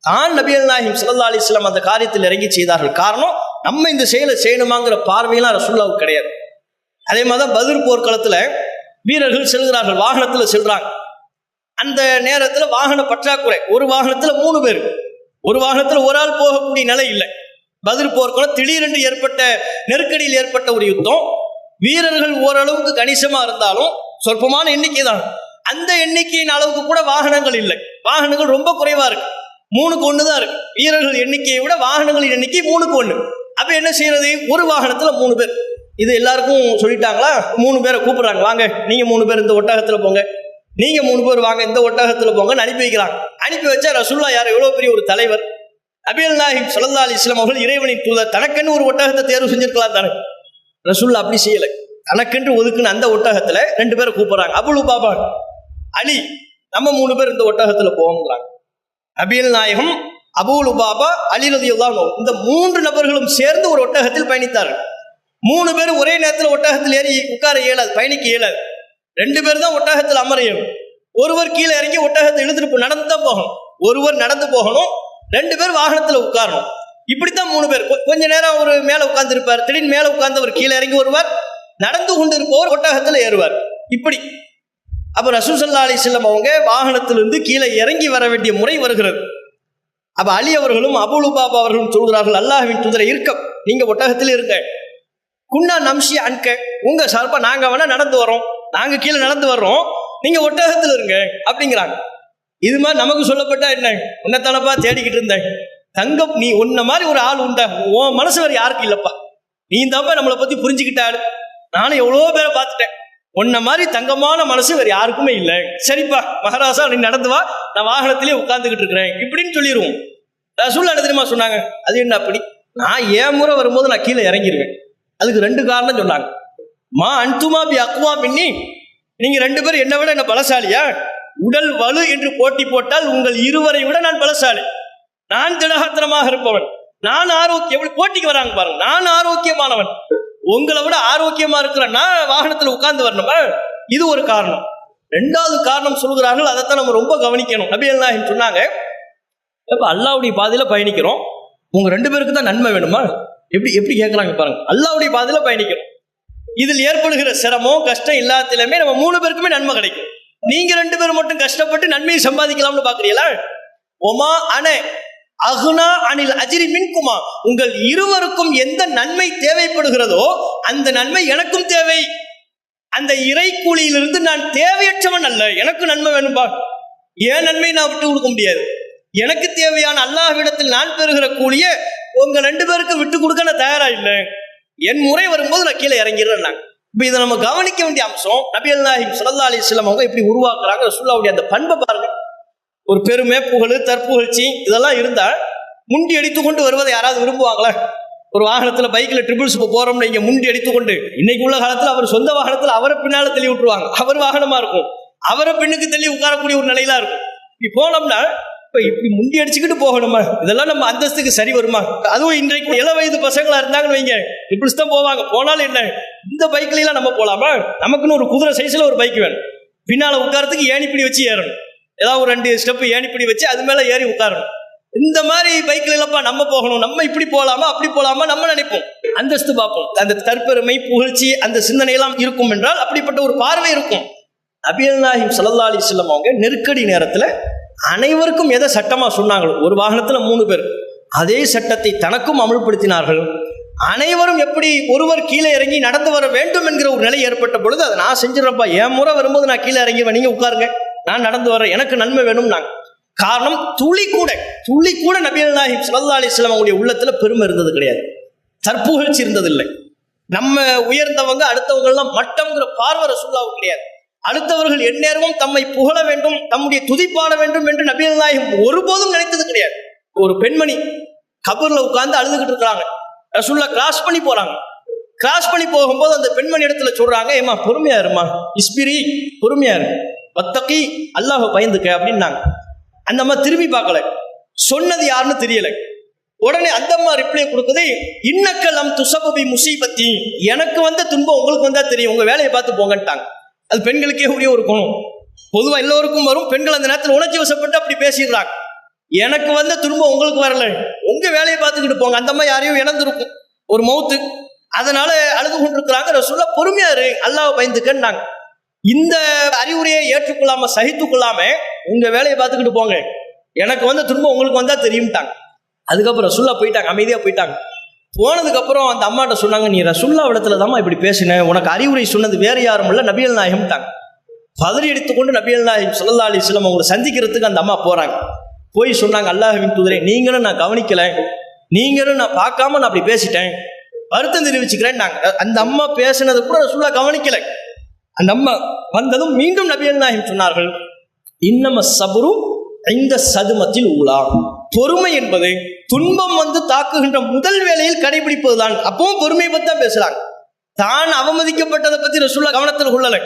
[SPEAKER 1] தான் நபிகள் நாயகம் ஸல்லல்லாஹு அலைஹி வஸல்லம் அந்த காரியத்தில் இறங்கி செய்தார்கள். காரணம், நம்ம இந்த செயலை செய்யணுமாங்கிற பார்வையெல்லாம் ரசூலுல்லாஹ்வுக்கு கிடையாது. அதே மாதிரிதான் பத்ர் போர்க்களத்துல வீரர்கள் செல்கிறார்கள், வாகனத்துல செல்றாங்க. அந்த நேரத்துல வாகன பற்றாக்குறை, ஒரு வாகனத்துல 3 பேர், ஒரு வாகனத்துல ஒரு ஆள் போகக்கூடிய நிலை இல்லை. பத்ர் போர்க்களம் திடீரென்று ஏற்பட்ட நெருக்கடியில் ஏற்பட்ட ஒரு யுத்தம். வீரர்கள் ஓரளவுக்கு கணிசமா இருந்தாலும் சொற்பமான எண்ணிக்கை தான். அந்த எண்ணிக்கையின் அளவுக்கு கூட வாகனங்கள் இல்லை, வாகனங்கள் ரொம்ப குறைவா இருக்கு, 3க்கு 1 தான் இருக்கு. வீரர்கள் எண்ணிக்கையை விட வாகனங்களின் எண்ணிக்கை 3க்கு 1. அப்ப என்ன செய்யறது? ஒரு வாகனத்துல 3 பேர். இது எல்லாருக்கும் சொல்லிட்டாங்களா? 3 பேரை கூப்பிடுறாங்க, வாங்க நீங்க 3 பேர் இந்த ஒட்டகத்துல போங்க, நீங்க 3 பேர் வாங்க இந்த ஒட்டகத்துல போங்கன்னு அனுப்பி வைக்கிறாங்க. அனுப்பி வச்சா ரசூலுல்லாஹ் யார், எவ்வளவு பெரிய ஒரு தலைவர், நபிகள் நாயகம் ஸல்லல்லாஹு அலைஹி வஸல்லம் அவர்கள் இறைவனின் தூதர், தனக்கென்று ஒரு ஒட்டகத்தை தேர்வு செஞ்சிருக்கலாம் தானே. ரசூலுல்லாஹ் அப்படி செய்யலை. தனக்கென்று ஒதுக்குன்னு அந்த ஒட்டகத்துல 2 பேரை கூப்பிடுறாங்க, அபூ லுபாபா, அலி, நம்ம 3 பேர் இந்த ஒட்டகத்துல போங்கிறாங்க. நபிகள் நாயகம், அபூ லுபாபா, அலி ரலியல்லாஹு அன்ஹு இந்த 3 நபர்களும் சேர்ந்து ஒரு ஒட்டகத்தில் பயணித்தார்கள். 3 பேர் ஒரே நேரத்தில் ஒட்டகத்தில் ஏறி உட்கார இயலாது, பயணிக்க இயலாது. 2 பேர் தான் ஒட்டகத்தில் அமர இயலும். ஒருவர் கீழே இறங்கி ஒட்டகத்தை இழுத்துட்டு நடந்து தான் போகணும், ஒருவர் நடந்து போகணும், 2 பேர் வாகனத்துல உட்காரணும். இப்படித்தான் 3 பேர். கொஞ்ச நேரம் ஒரு மேல உட்கார்ந்து இருப்பார், திடீர்னு மேல உட்கார்ந்தவர் கீழே இறங்கி வருவார், நடந்து கொண்டு இருப்பவர் ஒட்டகத்துல ஏறுவார், இப்படி. அப்ப ரசூல் ஸல்லல்லாஹு அலைஹி வஸல்லம் அவங்க வாகனத்திலிருந்து கீழே இறங்கி வர வேண்டிய முறை வருகிறது. அப்ப அலி அவர்களும் அபூ லுபாபா அவர்களும் சொல்கிறார்கள், அல்லாஹ்வின் தூதரை, இருக்கம், நீங்க ஒட்டகத்தில் இருங்க, குன்னா நம்ஷி அன்க, உங்க சார்பா நாங்க வேணா நடந்து வரோம், நாங்க கீழே நடந்து வர்றோம், நீங்க ஒட்டகத்தில் இருங்க அப்படிங்கிறாங்க. இது மாதிரி நமக்கு சொல்லப்பட்டா என்ன, உன்னத்தானப்பா தேடிக்கிட்டு இருந்தேன், தங்கம் நீ உன்ன மாதிரி ஒரு ஆள் உண்டா, உன் மனசு வேற யாருக்கு இல்லப்பா, நீ தான்ப்பா நம்மளை பத்தி புரிஞ்சுக்கிட்டாரு, நானும் எவ்வளோ பேரை பார்த்துட்டேன், உன்ன மாதிரி தங்கமான மனசு வேற யாருக்குமே இல்லை, சரிப்பா மகாராசா நீ நடந்து வா, நான் வாகனத்திலே உட்கார்ந்துகிட்டு இருக்கிறேன் இப்படின்னு சொல்லிடுவோம். ரசூலுல்லாஹ் என்ன தெரியுமா சொன்னாங்க, அது என்ன அப்படி, நான் ஏன் முறை வரும்போது நான் கீழே இறங்கிடுவேன். அதுக்கு 2 காரணம் சொன்னாங்க. மா அன்துமா பி அக்வா மின்னி, நீங்க 2 பேரும் என்னை விட என்ன பலசாலியா, உடல் வலு என்று போட்டி போட்டால் உங்கள் இருவரை விட நான் பலசாலி, நான் திடகாத்திரமாக இருப்பவன், நான் ஆரோக்கியம், போட்டிக்கு வராங்க பாருங்க, நான் ஆரோக்கியமானவன், உங்களை விட ஆரோக்கியமா இருக்கிற நான் வாகனத்துல உட்கார்ந்து வரணுமா, இது ஒரு காரணம். 2வது காரணம் சொல்கிறார்கள், அதைத்தான் நம்ம ரொம்ப கவனிக்கணும். நபிகள் நாயகம் சொன்னாங்க, இப்ப அல்லாஹ்வுடைய பாதையில பயணிக்கிறோம், உங்க 2 பேருக்கு தான் நன்மை வேணுமா? எப்படி எப்படி கேட்கறாங்க பாருங்க. அல்லாஹ்வுடைய பாதையில பயணிக்கணும். இதில் ஏற்படுகிற சிரமம் கஷ்டம் எல்லாத்திலுமே நம்ம 3 பேருக்குமே நன்மை கிடைக்கும். நீங்க 2 பேரும் மட்டும் கஷ்டப்பட்டு நன்மையை சம்பாதிக்கலாம்னு பாக்குறீங்களா? ஒமா அன அகுனா அனில் அஜிரி மின்குமா, உங்கள் இருவருக்கும் எந்த நன்மை தேவைப்படுகிறதோ அந்த நன்மை எனக்கும் தேவை. அந்த இறை கூலியிலிருந்து நான் தேவையற்றவன் அல்ல, எனக்கு நன்மை வேணும்பா. ஏன் நன்மை நான் விட்டு கொடுக்க முடியாது. எனக்கு தேவையான அல்லாஹ்விடத்தில் நான் பெறுகிற கூலியை உங்க 2 பேருக்கு விட்டு கொடுக்க நான் தயாரா இல்லை. என் முறை வரும்போது நான் கீழே இறங்கிடுறேன். இப்ப இதை நம்ம கவனிக்க வேண்டிய அம்சம். நபிகள் நாயகம் ஸல்லல்லாஹு அலைஹி வஸல்லம் அவங்க இப்படி உருவாக்குறாங்க. ரசூலுல்லாஹ்வுடைய அந்த பண்பை பாருங்க. ஒரு பெருமை, புகழ், தற்புகழ்ச்சி இதெல்லாம் இருந்தா முண்டி அடித்துக்கொண்டு வருவதை யாராவது விரும்புவாங்களா? ஒரு வாகனத்துல பைக்ல ட்ரிபிள்ஸ் போறோம்னு இங்க முண்டி அடித்துக்கொண்டு, இன்னைக்கு உள்ள காலத்துல அவர் சொந்த வாகனத்துல அவரை பின்னால தள்ளி விட்டுருவாங்க. அவர் வாகனமா இருக்கும், அவரை பெண்ணுக்கு தள்ளி உட்காரக்கூடிய ஒரு நிலையில இருக்கும். இப்படி போனோம்னா இப்ப இப்படி முண்டி அடிச்சுக்கிட்டு போகணுமா? இதெல்லாம் நம்ம அந்தஸ்துக்கு சரி வருமா? அதுவும் இன்றைக்கு 7 வயது பசங்களா இருந்தாங்கன்னு வைங்க, ட்ரிபிள்ஸ் தான் போவாங்க. போனாலும் என்ன, இந்த பைக்ல எல்லாம் நம்ம போலாமா? நமக்குன்னு ஒரு குதிரை சைஸ்ல ஒரு பைக் வேணும். பின்னால உட்காரத்துக்கு ஏணிப்பிடி வச்சு ஏறணும். ஏதாவது ஒரு 2 ஸ்டெப் ஏணிப்பிடி வச்சு அது மேல ஏறி உட்காரணும். இந்த மாதிரி பைக்ல இல்லப்பா நம்ம போகணும், நம்ம இப்படி போலாமா அப்படி போலாமா நம்ம நினைப்போம், அந்தஸ்து பார்ப்போம். அந்த தற்பெருமை, புகழ்ச்சி, அந்த சிந்தனை எல்லாம் இருக்கும் என்றால் அப்படிப்பட்ட ஒரு பார்வை இருக்கும். நபிகள் நாயகம் ஸல்லல்லாஹு அலைஹி வஸல்லம் அவங்க நெருக்கடி நேரத்துல அனைவருக்கும் எதை சட்டமா சொன்னாங்களோ, ஒரு வாகனத்துல 3 பேர், அதே சட்டத்தை தனக்கும் அமல்படுத்தினார்கள். அனைவரும் எப்படி ஒருவர் கீழே இறங்கி நடந்து வர வேண்டும் என்கிற ஒரு நிலை ஏற்பட்ட பொழுது, அதை நான் செஞ்சிடறப்பா, என் முறை வரும்போது நான் கீழே இறங்கிடுவேன், நீங்க உட்காருங்க, நான் நடந்து வரேன், எனக்கு நன்மை வேணும். நாங்க காரணம் துளி கூட நபிகள் நாயகம் ஸல்லல்லாஹு அலைஹி வஸல்லம் அவங்களுடைய உள்ளத்துல பெருமை இருந்தது கிடையாது, தற்புகழ்ச்சி இருந்ததில்லை. நம்ம உயர்ந்தவங்க அடுத்தவங்க எல்லாம் மட்டம்ங்கிற பார்வை ரசூலுல்லாஹ்வுக்கு கிடையாது. அடுத்தவர்கள் எந்நேரமும் தம்மை புகழ வேண்டும், தம்முடைய துதிப்பாட வேண்டும் என்று நபிகள் நாயகம் ஒருபோதும் நினைத்தது கிடையாது. ஒரு பெண்மணி கபர்ல உட்கார்ந்து அழுதுகிட்டு இருக்கிறாங்க. ரசூலுல்லாஹ் கிராஸ் பண்ணி போறாங்க. கிராஸ் பண்ணி போகும்போது அந்த பெண்மணி இடத்துல சொல்றாங்க, ஏமா பொறுமையா இருமா, இஸ்பிரி, பொறுமையா இரு, வத்தகி, அல்லாஹ் பயந்துக்க அப்படின்னாங்க. அந்த அம்மா திரும்பி பார்க்கல, சொன்னது யாருன்னு தெரியல. உடனே அந்த அம்மா ரிப்ளை கொடுக்குது, இன்னக்கலம் துசபபி முசீபத்தி, எனக்கு வந்த துன்பம் உங்களுக்கு வந்தா தெரியும், உங்க வேலையை பார்த்து போங்கட்டாங்க. அது பெண்களுக்கே உரிய ஒரு குணம். பொதுவா எல்லோருக்கும் வரும். பெண்கள் அந்த நேரத்தில் உணர்ச்சி வசப்பட்டு அப்படி பேசிடுறாங்க. எனக்கு வந்த துன்பம் உங்களுக்கு வரல, உங்க வேலையை பார்த்துக்கிட்டு போங்க. அந்த அம்மா யாரையும் இழந்திருக்கும், ஒரு மௌத்து, அதனால அழுது கொண்டிருக்கிறாங்க. ரசூலுல்லாஹ் பொறுமையா இரு, அல்லாஹ் பயந்துக்கன்னாங்க. இந்த அறிவுரையை ஏற்றுக்கொள்ளாம சகித்துக் கொள்ளாம உங்க வேலையை பார்த்துக்கிட்டு போங்க, எனக்கு வந்த துன்பம் உங்களுக்கு வந்தா தெரியும்ட்டாங்க. அதுக்கப்புறம் ரசூலுல்லாஹ் போயிட்டாங்க, அமைதியா போயிட்டாங்க. போனதுக்கு அப்புறம் அந்த அம்மாட்ட சொன்னாங்க, நீ ரசூலுல்லாஹ் இடத்துல தாம்மா இப்படி பேசின, உனக்கு அறிவுரை சொன்னது வேற யாரும் இல்ல, நபிகள் நாயகம்ட்டாங்க. பதறி எடுத்துக்கொண்டு நபிகள் நாயகம் ஸல்லல்லாஹு அலைஹி வஸல்லம் அவங்களை சந்திக்கிறதுக்கு அந்த அம்மா போறாங்க. போய் சொன்னாங்க, அல்லாஹ்வின் தூதரே, நீங்களும் நான் கவனிக்கல, நீங்களும் நான் பார்க்காம நான் அப்படி பேசிட்டேன், வருத்தம் தெரிவிச்சுக்கிறேன். அந்த அம்மா பேசினது கூட ரசூலுல்லாஹ் கவனிக்கல. அந்த அம்மா வந்ததும் மீண்டும் நபிகள் நாயகம் சொன்னார்கள், இன்னம சபுரு இந்த சதுமத்தில் ஊழா, பொறுமை என்பது துன்பம் வந்து தாக்குகின்ற முதல் வேளையில் கடைபிடிப்பதுதான். அப்பவும் பொறுமையை பத்தி தான் பேசுறாங்க. தான் அவமதிக்கப்பட்டதை பத்தி ரசூலுல்லாஹ் கவனத்தில் கொள்ளல.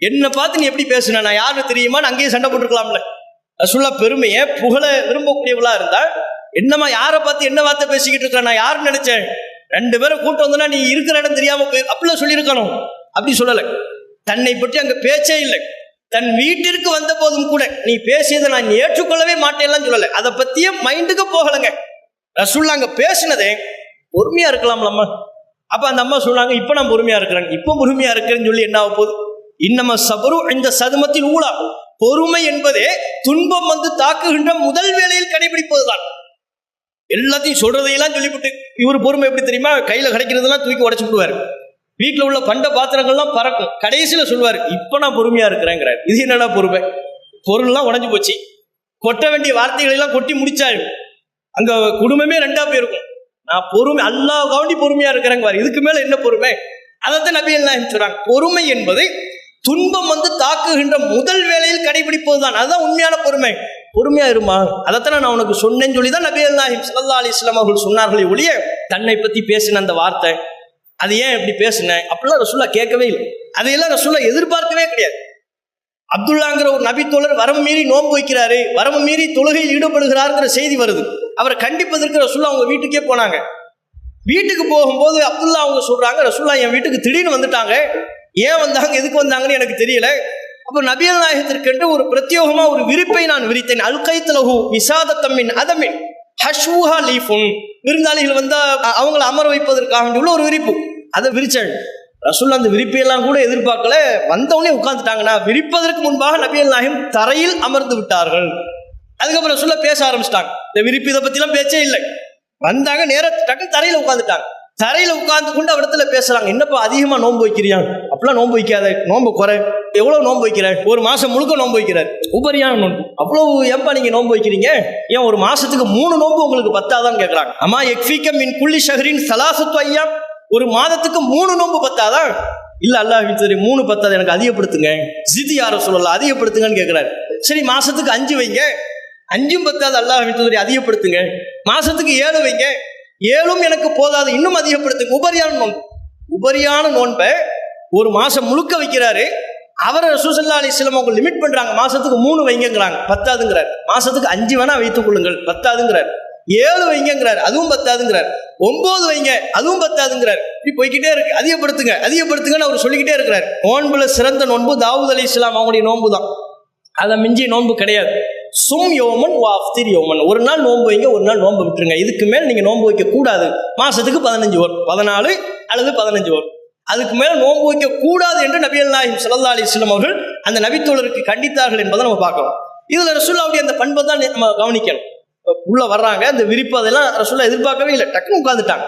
[SPEAKER 1] என்ன பார்த்து நீ எப்படி பேசுன, நான் யாருன்னு தெரியுமான்னு அங்கேயே சண்டை போட்டுருக்கலாம்ல. ரசூலுல்லாஹ் பெருமையை புகழ விரும்பக்கூடியவளா இருந்தா, என்னமா யாரை பார்த்து என்ன வார்த்தை பேசிக்கிட்டு இருக்க, நான் யாருன்னு நினைச்சேன், 2 பேரை கூட்டு வந்தோன்னா நீ இருக்கிற இடம் தெரியாம அப்படிலாம் சொல்லியிருக்கணும். அப்படி சொல்லலை. தன்னை பற்றி அங்க பேச்சே இல்லை. தன் வீட்டிற்கு வந்த போதும் கூட நீ பேசியதை நான் ஏற்றுக்கொள்ளவே மாட்டேன்லாம் சொல்லலை. அதை பத்தியே மைண்டுக்கு போகலைங்க. ரசூலுல்லாஹ் அங்க பேசினதே பொறுமையா இருக்கலாம்லம்மா. அப்ப அந்த அம்மா சொன்னாங்க, இப்ப நான் பொறுமையா இருக்கிறேன், இப்ப பொறுமையா இருக்கிறேன்னு சொல்லி என்ன ஆக போகுது, இன்னம சபரு இந்த சதுமத்தில் ஊழா, பொறுமை என்பதே துன்பம் வந்து தாக்குகின்ற முதல் வேளையில் கடைபிடிப்பதுதான். எல்லாத்தையும் சொல்றதையெல்லாம் சொல்லிவிட்டு இவர் பொறுமை எப்படி தெரியுமா, கையில கிடைக்கிறதெல்லாம் தூக்கி உடைச்சு விடுவாரு, வீட்டில் உள்ள பண்ட பாத்திரங்கள்லாம் பறக்கும், கடைசியில் சொல்லுவார், இப்போ நான் பொறுமையா இருக்கிறேங்கிறார். இது என்னடா பொறுமை, பொருள்லாம் உடஞ்சி போச்சு, கொட்ட வேண்டிய வார்த்தைகளை எல்லாம் கொட்டி முடிச்சாரு, அங்க குடும்பமே 2ஆ போயிருக்கும். நான் பொறுமை, அல்லாஹ் காண்டி பொறுமையா இருக்கிறேங்க, இதுக்கு மேல என்ன பொறுமை? அதைத்தான் நபிகள் நாயகம் சொல்றாங்க, பொறுமை என்பது துன்பம் வந்து தாக்குகின்ற முதல் வேளையில் கடைபிடிப்பதுதான், அதுதான் உண்மையான பொறுமை. பொறுமையா இருமா, அதைத்தான் நான் உனக்கு சொன்னேன்னு சொல்லிதான் நபிகள் நாயகம் ஸல்லல்லாஹு அலைஹி வஸல்லம் அவர்கள் சொன்னார்களே ஒழிய, தன்னை பத்தி பேசின அந்த வார்த்தை, அது ஏன் எப்படி பேசினேன் அப்படிலாம் ரசூலுல்லாஹ் கேட்கவே இல்லை. அதையெல்லாம் ரசூலுல்லாஹ் எதிர்பார்க்கவே கிடையாது. அப்துல்லாங்கிற ஒரு நபித்தோழர் வரம்பு மீறி நோன்பு வைக்கிறாரு, வரம்பு மீறி தொழுகையில் ஈடுபடுகிறாருங்கிற செய்தி வருது. அவரை கண்டிப்பதற்கு ரசூலுல்லாஹ் அவங்க வீட்டுக்கே போனாங்க. வீட்டுக்கு போகும்போது அப்துல்லா அவங்க சொல்றாங்க, ரசூலுல்லாஹ் என் வீட்டுக்கு திடீர்னு வந்துட்டாங்க, ஏன் வந்தாங்க எதுக்கு வந்தாங்கன்னு எனக்கு தெரியல. அப்போ நபிகள் நாயகத்திற்கென்று ஒரு பிரத்யேகமா ஒரு விரிப்பை நான் விரித்தேன். அல்கைத் லஹு விசாதத்தம் மின் அதமின் ஹஷ்வுஹா லீஃபுன், விருந்தாளிகள் வந்தா அவங்களை அமர வைப்பதற்காக உள்ள ஒரு விரிப்பு, அதை விரிச்சாங்க. ரசூலுல்லாஹ் அந்த விரிப்பையெல்லாம் கூட எதிர்பார்க்கல, வந்தவொடனே உட்கார்ந்துட்டாங்கன்னா விரிப்பதற்கு முன்பாக நபிகள் நாயகம் தரையில் அமர்ந்து விட்டார்கள். அதுக்கப்புறம் ரசூலுல்லாஹ் பேச ஆரம்பிச்சிட்டாங்க. இந்த விரிப்பு இதை பத்திலாம் பேச்சே இல்லை. வந்தாங்க, நேர டக்குன்னு தரையில உட்கார்ந்துட்டாங்க. தரையில உட்கார்ந்து கொண்டு அவரிடத்துல பேசுறாங்க, என்னப்பா அதிகமா நோன்பு வைக்கிறியான்? அப்படிலாம் நோன்பு வைக்காத, நோன்பு குறை. எவ்வளவு நோன்பு வைக்கிற? ஒரு மாசம் முழுக்க நோன்பு வைக்கிறார், உபரியான நோன்பு. அவ்வளவு ஏன்பா நீங்க நோன்பு வைக்கிறீங்க? ஏன் ஒரு மாசத்துக்கு 3 நோன்பு உங்களுக்கு பத்தாதான்னு கேட்கறாங்க. அம்மா எக்ஃபீக மின் குல்லி ஷஹரின் ஸலாஸத்து அய்யாம், ஒரு மாதத்துக்கு 3 நோன்பு பத்தாதா? இல்ல அல்லாஹ்வின் தூதரே 3 பத்தாது, எனக்கு அதிகப்படுத்துங்க. ஜிதி யார சொல்லலாம், அதிகப்படுத்துங்கன்னு கேட்கிறாரு. சரி மாசத்துக்கு 5 வைங்க. 5ம் பத்தாது அல்லாஹ்வின் தூதரே, அதிகப்படுத்துங்க. மாசத்துக்கு 7 வைங்க. 7ம் எனக்கு போதாது, இன்னும் அதிகப்படுத்துங்க. உபரியான நோன்பு, உபரியான நோன்பை ஒரு மாசம் முழுக்க வைக்கிறாரு. அவரை ரசூல் ஸல்லல்லாஹு அலைஹி வஸல்லம் அவங்க லிமிட் பண்றாங்க, மாசத்துக்கு 3 வைங்கிறாங்க, பத்தாதுங்கிறார். மாசத்துக்கு 5 வேணா வைத்துக் கொள்ளுங்கள், பத்தாதுங்கிறார். 7 வைங்கிறார், அதுவும் பத்தாதுங்கிறார். 9 வைங்க, அதுவும் பத்தாதுங்கிறார். இப்படி போய்கிட்டே இருக்கு. அதிகப்படுத்துங்க அதிகப்படுத்துங்கன்னு அவர் சொல்லிக்கிட்டே இருக்கிறார். நோன்புல சிறந்த நோன்பு தாவூத் அலைஹிஸ்ஸலாம் அவங்களுடைய நோன்பு தான். அதை மிஞ்சி நோன்பு கிடையாது. சும் யோமன் வாஃப்திர் யோமன், ஒரு நாள் நோன்பு வைங்க, ஒரு நாள் நோன்பு விட்டுருங்க. இதுக்கு மேல் நீங்க நோன்பு வைக்க கூடாது. மாசத்துக்கு 15 வரும், 14 அல்லது 15 வரும். அதுக்கு மேல நோன்பு வைக்க கூடாது என்று நபிகள் நாயகம் ஸல்லல்லாஹு அலைஹி வஸல்லம் அவர்கள் அந்த நபித்தோழருக்கு கண்டித்தார்கள் என்பதை நம்ம பார்க்கிறோம். இதுல ரசூலுல்லாஹ்வுடைய அந்த பண்பை தான் நம்ம கவனிக்கணும். உள்ள வர்றாங்க, அந்த விரிப்பு அதெல்லாம் ரசூலுல்லாஹ் எதிர்பார்க்கவே இல்லை, டக்குன்னு உட்கார்ந்துட்டாங்க.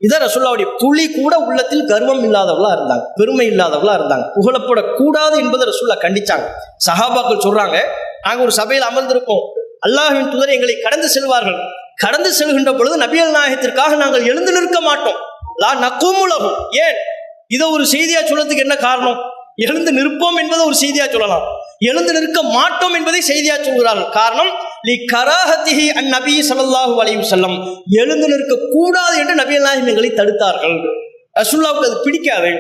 [SPEAKER 1] இதான் ரசூலுல்லாஹ்வுடைய துளி கூட உள்ளத்தில் கர்வம் இல்லாதவளா இருந்தாங்க, பெருமை இல்லாதவளா இருந்தாங்க. புகழப்படக்கூடாது என்பதை ரசூலுல்லாஹ் கண்டிச்சாங்க. சஹாபாக்கள் சொல்றாங்க, நாங்க ஒரு சபையில் அமர்ந்திருப்போம், அல்லாஹ்வின் தூதர் எங்களை கடந்து செல்வார்கள். கடந்து செல்கின்ற பொழுது நபிகள் நாயகத்திற்காக நாங்கள் எழுந்து நிற்க மாட்டோம். லா நகூமுலஹு, ஏன் இதை ஒரு செய்தியா சொல்றதுக்கு என்ன காரணம்? எழுந்து நிற்போம் என்பதை ஒரு செய்தியா சொல்லலாம், எழுந்து நிற்க மாட்டோம் என்பதை செய்தியா சொல்கிறார்கள். காரணம் லி கராஹத்திஹி அன் நபி ஸல்லல்லாஹு அலைஹி வஸல்லம், எழுந்து நிற்க கூடாது என்று நபிகள் நாயகம் எங்களை தடுத்தார்கள். ரசூலுல்லாஹ்வுக்கு அது பிடிக்காது.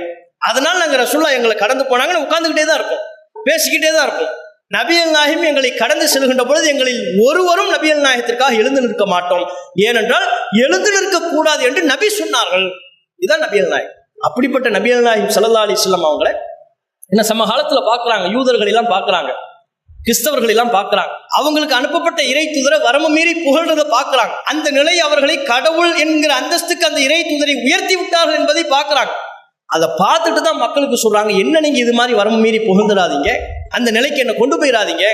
[SPEAKER 1] அதனால நாங்க ரசூலுல்லாஹ் எங்களை கடந்து போனாங்கன்னு உட்கார்ந்துகிட்டே தான் இருப்போம், பேசிக்கிட்டே தான் இருப்போம். நபிகள் நாயகம் எங்களை கடந்து செல்கின்ற பொழுது எங்களில் ஒருவரும் நபிகள் நாயகத்திற்காக எழுந்து நிற்க மாட்டோம், ஏனென்றால் எழுந்து நிற்க கூடாது என்று நபி சொன்னார்கள். இதுதான் நபிகள் நாயகம். அப்படிப்பட்ட நபிகள் நாயகம் ஸல்லல்லாஹு அலைஹி வஸல்லம் அவங்களை என்ன சமகாலத்துல பாக்குறாங்க, யூதர்கள் எல்லாம் பாக்குறாங்க, கிறிஸ்தவர்கள் எல்லாம் பாக்குறாங்க. அவங்களுக்கு அனுப்பப்பட்ட இறை தூதரை வரம்பு மீறி புகழ்றதை பாக்குறாங்க. அந்த நிலை அவர்களை கடவுள் என்கிற அந்தஸ்துக்கு அந்த இறை தூதரை உயர்த்தி விட்டார்கள் என்பதை பாக்குறாங்க. அதை பார்த்துட்டு தான் மக்களுக்கு சொல்றாங்க, என்ன நீங்க இது மாதிரி வரம்பு மீறி புகழ்ந்துடாதீங்க, அந்த நிலைக்கு என்ன கொண்டு போயிடாதீங்க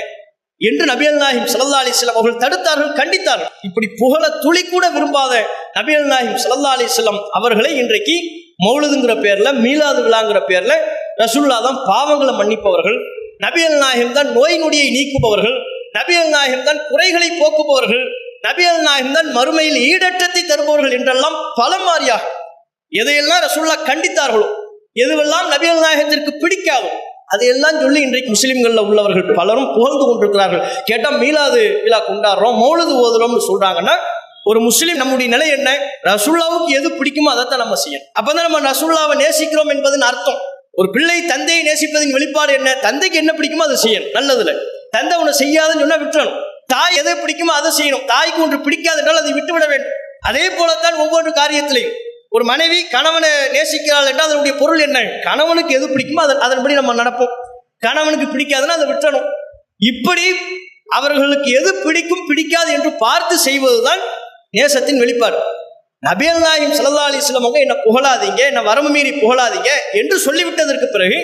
[SPEAKER 1] என்று நபிகள் நாயகம் ஸல்லல்லாஹு அலைஹி வஸல்லம் அவர்கள் தடுத்தார்கள், கண்டித்தார்கள். இப்படி புகழ துளி கூட விரும்பாத நபிகள் நாயகம் ஸல்லல்லாஹு அலைஹி வஸல்லம் அவர்களை இன்றைக்கு மௌலிதுங்கிற பேர்ல, மீலாது விழாங்கிற பேர்ல ரசூலுல்லாஹ் தான் பாவங்களை மன்னிப்பவர்கள், நபிகள் நாயகம் தான் நோய் நொடியை நீக்குபவர்கள், நபிகள் நாயகம் தான் குறைகளை போக்குபவர்கள், நபிகள் நாயகம் தான் மறுமையில் ஈடற்றத்தை தருபவர்கள் என்றெல்லாம் பலமாரியாக எதையெல்லாம் ரசூலுல்லாஹ் கண்டித்தார்களோ, எதுவெல்லாம் நபிகள் நாயகத்திற்கு பிடிக்காதோ அதையெல்லாம் சொல்லி இன்றைக்கு முஸ்லிம்கள்ல உள்ளவர்கள் பலரும் புகழ்ந்து கொண்டிருக்கிறார்கள். கேட்டா மீலாது விழா கொண்டாடுறோம், மௌலிது ஓதுறோம்னு சொல்றாங்கன்னா, ஒரு முஸ்லிம் நம்முடைய நிலை என்ன? ரசூலுல்லாஹ்வுக்கு எது பிடிக்குமோ அதைத்தான் நம்ம செய்யணும். அப்பதான் நம்ம ரசூலுல்லாஹ்வை நேசிக்கிறோம் என்பதன் அர்த்தம். ஒரு பிள்ளை தந்தையை நேசிப்பதின் வெளிப்பாடு என்ன? தந்தைக்கு என்ன பிடிக்குமோ அதை செய்யணும், நல்லதுல. தந்தை ஒன்று செய்யாதுன்னு சொன்னா விட்டுறணும். தாய் எதை பிடிக்குமோ அதை செய்யணும். தாய்க்கு ஒன்று பிடிக்காது என்றால் அதை விட்டுவிட வேண்டும். அதே போலத்தான் ஒவ்வொரு காரியத்திலையும் ஒரு மனைவி கணவனை நேசிக்கிறாள் என்றால் அதனுடைய பொருள் என்ன? கணவனுக்கு எது பிடிக்குமோ அதன்படி நம்ம நடப்போம். கணவனுக்கு பிடிக்காதுன்னா அதை விட்டுறணும். இப்படி அவர்களுக்கு எது பிடிக்கும் பிடிக்காது என்று பார்த்து செய்வதுதான் நேசத்தின் வெளிப்பாடு. நபிகள் நாயகம் ஸல்லல்லாஹு அலைஹி வஸல்லம் அவங்க என்ன புகழாதீங்க, என்ன வரம்பு மீறி புகழாதீங்க என்று சொல்லிவிட்டதற்கு பிறகு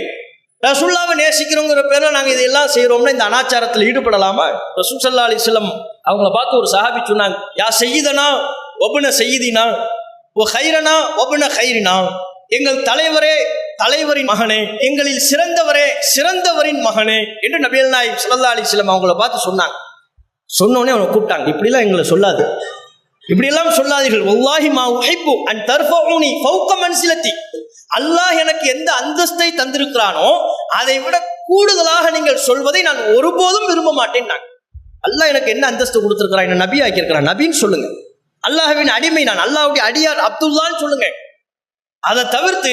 [SPEAKER 1] ரசூலுல்லாஹ்வை நேசிக்கிறோங்கிற பேர்ல நாங்க இதெல்லாம் செய்யறோம்னா இந்த அனாச்சாரத்தில் ஈடுபடலாமா? ரசூல் ஸல்லல்லாஹு அலைஹி வஸல்லம் அவங்கள பார்த்து ஒரு சஹாபி சொன்னாங்க, யா சய்யிதனா வப்ன சய்யிதினா வ கைரனா வப்ன கைரினா, எங்கள் தலைவரே தலைவரின் மகனே, எங்களில் சிறந்தவரே சிறந்தவரின் மகனே என்று நபிகள் நாயகம் ஸல்லல்லாஹு அலைஹி வஸல்லம் அவங்கள பார்த்து சொன்னாங்க. சொன்னோடனே அவனை கூப்பிட்டாங்க, இப்படிலாம் எங்களை சொல்லாது, இப்படியெல்லாம் சொல்லாதீர்கள். வல்லாஹி மா உஹிப்பு அன் தர்ஃபஊனி ஃபௌக மன்சிலத்தி, அல்லாஹ் எனக்கு எந்த அந்தஸ்தை தந்திருக்கிறானோ அதை விட கூடுதலாக நீங்கள் சொல்வதை நான் ஒருபோதும் விரும்ப மாட்டேன். அல்லாஹ் எனக்கு என்ன அந்தஸ்து கொடுத்திருக்கிறான், என்ன நபி ஆக்கியிருக்கிறான், நபின்னு சொல்லுங்க. அல்லாஹ்வின் அடிமை நான், அல்லாஹ்வுடைய அடியார் அப்துல்லான்னு சொல்லுங்க. அதை தவிர்த்து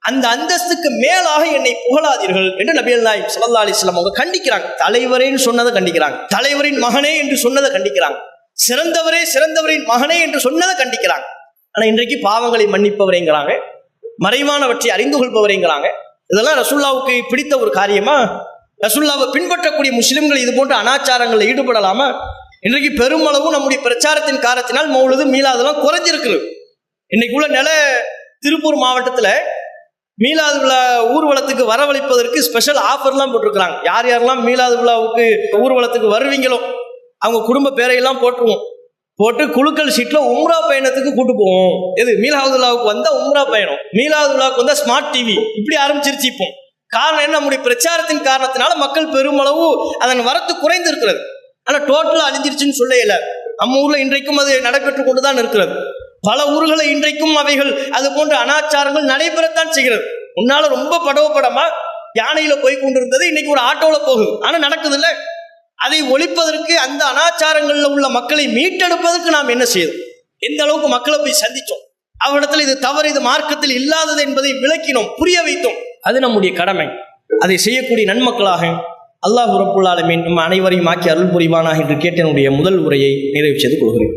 [SPEAKER 1] அந்த அந்தஸ்துக்கு மேலாக என்னை புகழாதீர்கள் என்று நபிகள் நாயகம் ஸல்லல்லாஹு அலைஹி வஸல்லம் அவங்க கண்டிக்கிறாங்க. தலைவரேன்னு சொன்னதை கண்டிக்கிறாங்க, தலைவரின் மகனே என்று சொன்னதை கண்டிக்கிறாங்க, சிறந்தவரே சிறந்தவரின் மகனே என்று சொன்னதை கண்டிக்கிறாங்க. ஆனா இன்றைக்கு பாவங்களை மன்னிப்பவரைங்கிறாங்க, மறைவானவற்றை அறிந்து கொள்பவரைங்கிறாங்க. இதெல்லாம் ரசூலுல்லாஹ்வுக்கு பிடித்த ஒரு காரியமா? ரசூலுல்லாஹ்வை பின்பற்றக்கூடிய முஸ்லிம்கள் இது போன்ற அனாச்சாரங்களில் ஈடுபடலாமா? இன்றைக்கு பெருமளவு நம்முடைய பிரச்சாரத்தின் காரணத்தினால் மௌலிது மீலாதெல்லாம் குறைஞ்சிருக்குது. இன்னைக்குள்ள நில திருப்பூர் மாவட்டத்தில் மீலாது விழா ஊர்வலத்துக்கு வரவழைப்பதற்கு ஸ்பெஷல் ஆஃபர்லாம் போட்டிருக்கிறாங்க. யார் யாரெல்லாம் மீலாது விழாவுக்கு ஊர்வலத்துக்கு வருவீங்களோ அவங்க குடும்ப பேரையெல்லாம் போட்டு குழுக்கள் சீட்ல உம்ரா பயணத்துக்கு கூட்டு போவோம். எது மீலாது விழாவுக்கு வந்தா உம்ரா பயணம், மீலாது விழாவுக்கு வந்தா ஸ்மார்ட் டிவி, இப்படி ஆரம்பிச்சிருச்சு. இப்போ காரணம் என்ன? நம்முடைய பிரச்சாரத்தின் காரணத்தினால மக்கள் பெருமளவு அதன் வரத்து குறைந்து இருக்கிறது. ஆனா டோட்டலா அழிஞ்சிருச்சுன்னு சொல்ல இயல. நம்ம ஊர்ல இன்றைக்கும் அது நடைபெற்று கொண்டுதான் இருக்கிறது. பல ஊர்களை இன்றைக்கும் அவைகள் அது போன்ற அனாச்சாரங்கள் நடைபெறத்தான் செய்கிறது. முன்னால ரொம்ப படமா யானையில போய் கொண்டிருந்தது, இன்னைக்கு ஒரு ஆட்டோல போகுது. ஆனா நடக்குது இல்ல. அதை ஒழிப்பதற்கு, அந்த அனாச்சாரங்கள்ல உள்ள மக்களை மீட்டெடுப்பதற்கு நாம் என்ன செய்தோம்? எந்த அளவுக்கு மக்களை போய் சந்திச்சோம், அவரிடத்துல இது தவறு, இது மார்க்கத்தில் இல்லாதது என்பதை விளக்கினோம், புரிய வைத்தோம். அது நம்முடைய கடமை. அதை செய்யக்கூடிய நன்மக்களாக அல்லாஹ் ரப்புல் ஆலமீன் நம்ம அனைவரையும் ஆக்கி அருள் புரிவானாக என்று கேட்டு என்னுடைய முதல் உரையை நிறைவு செய்து கொள்கிறேன்.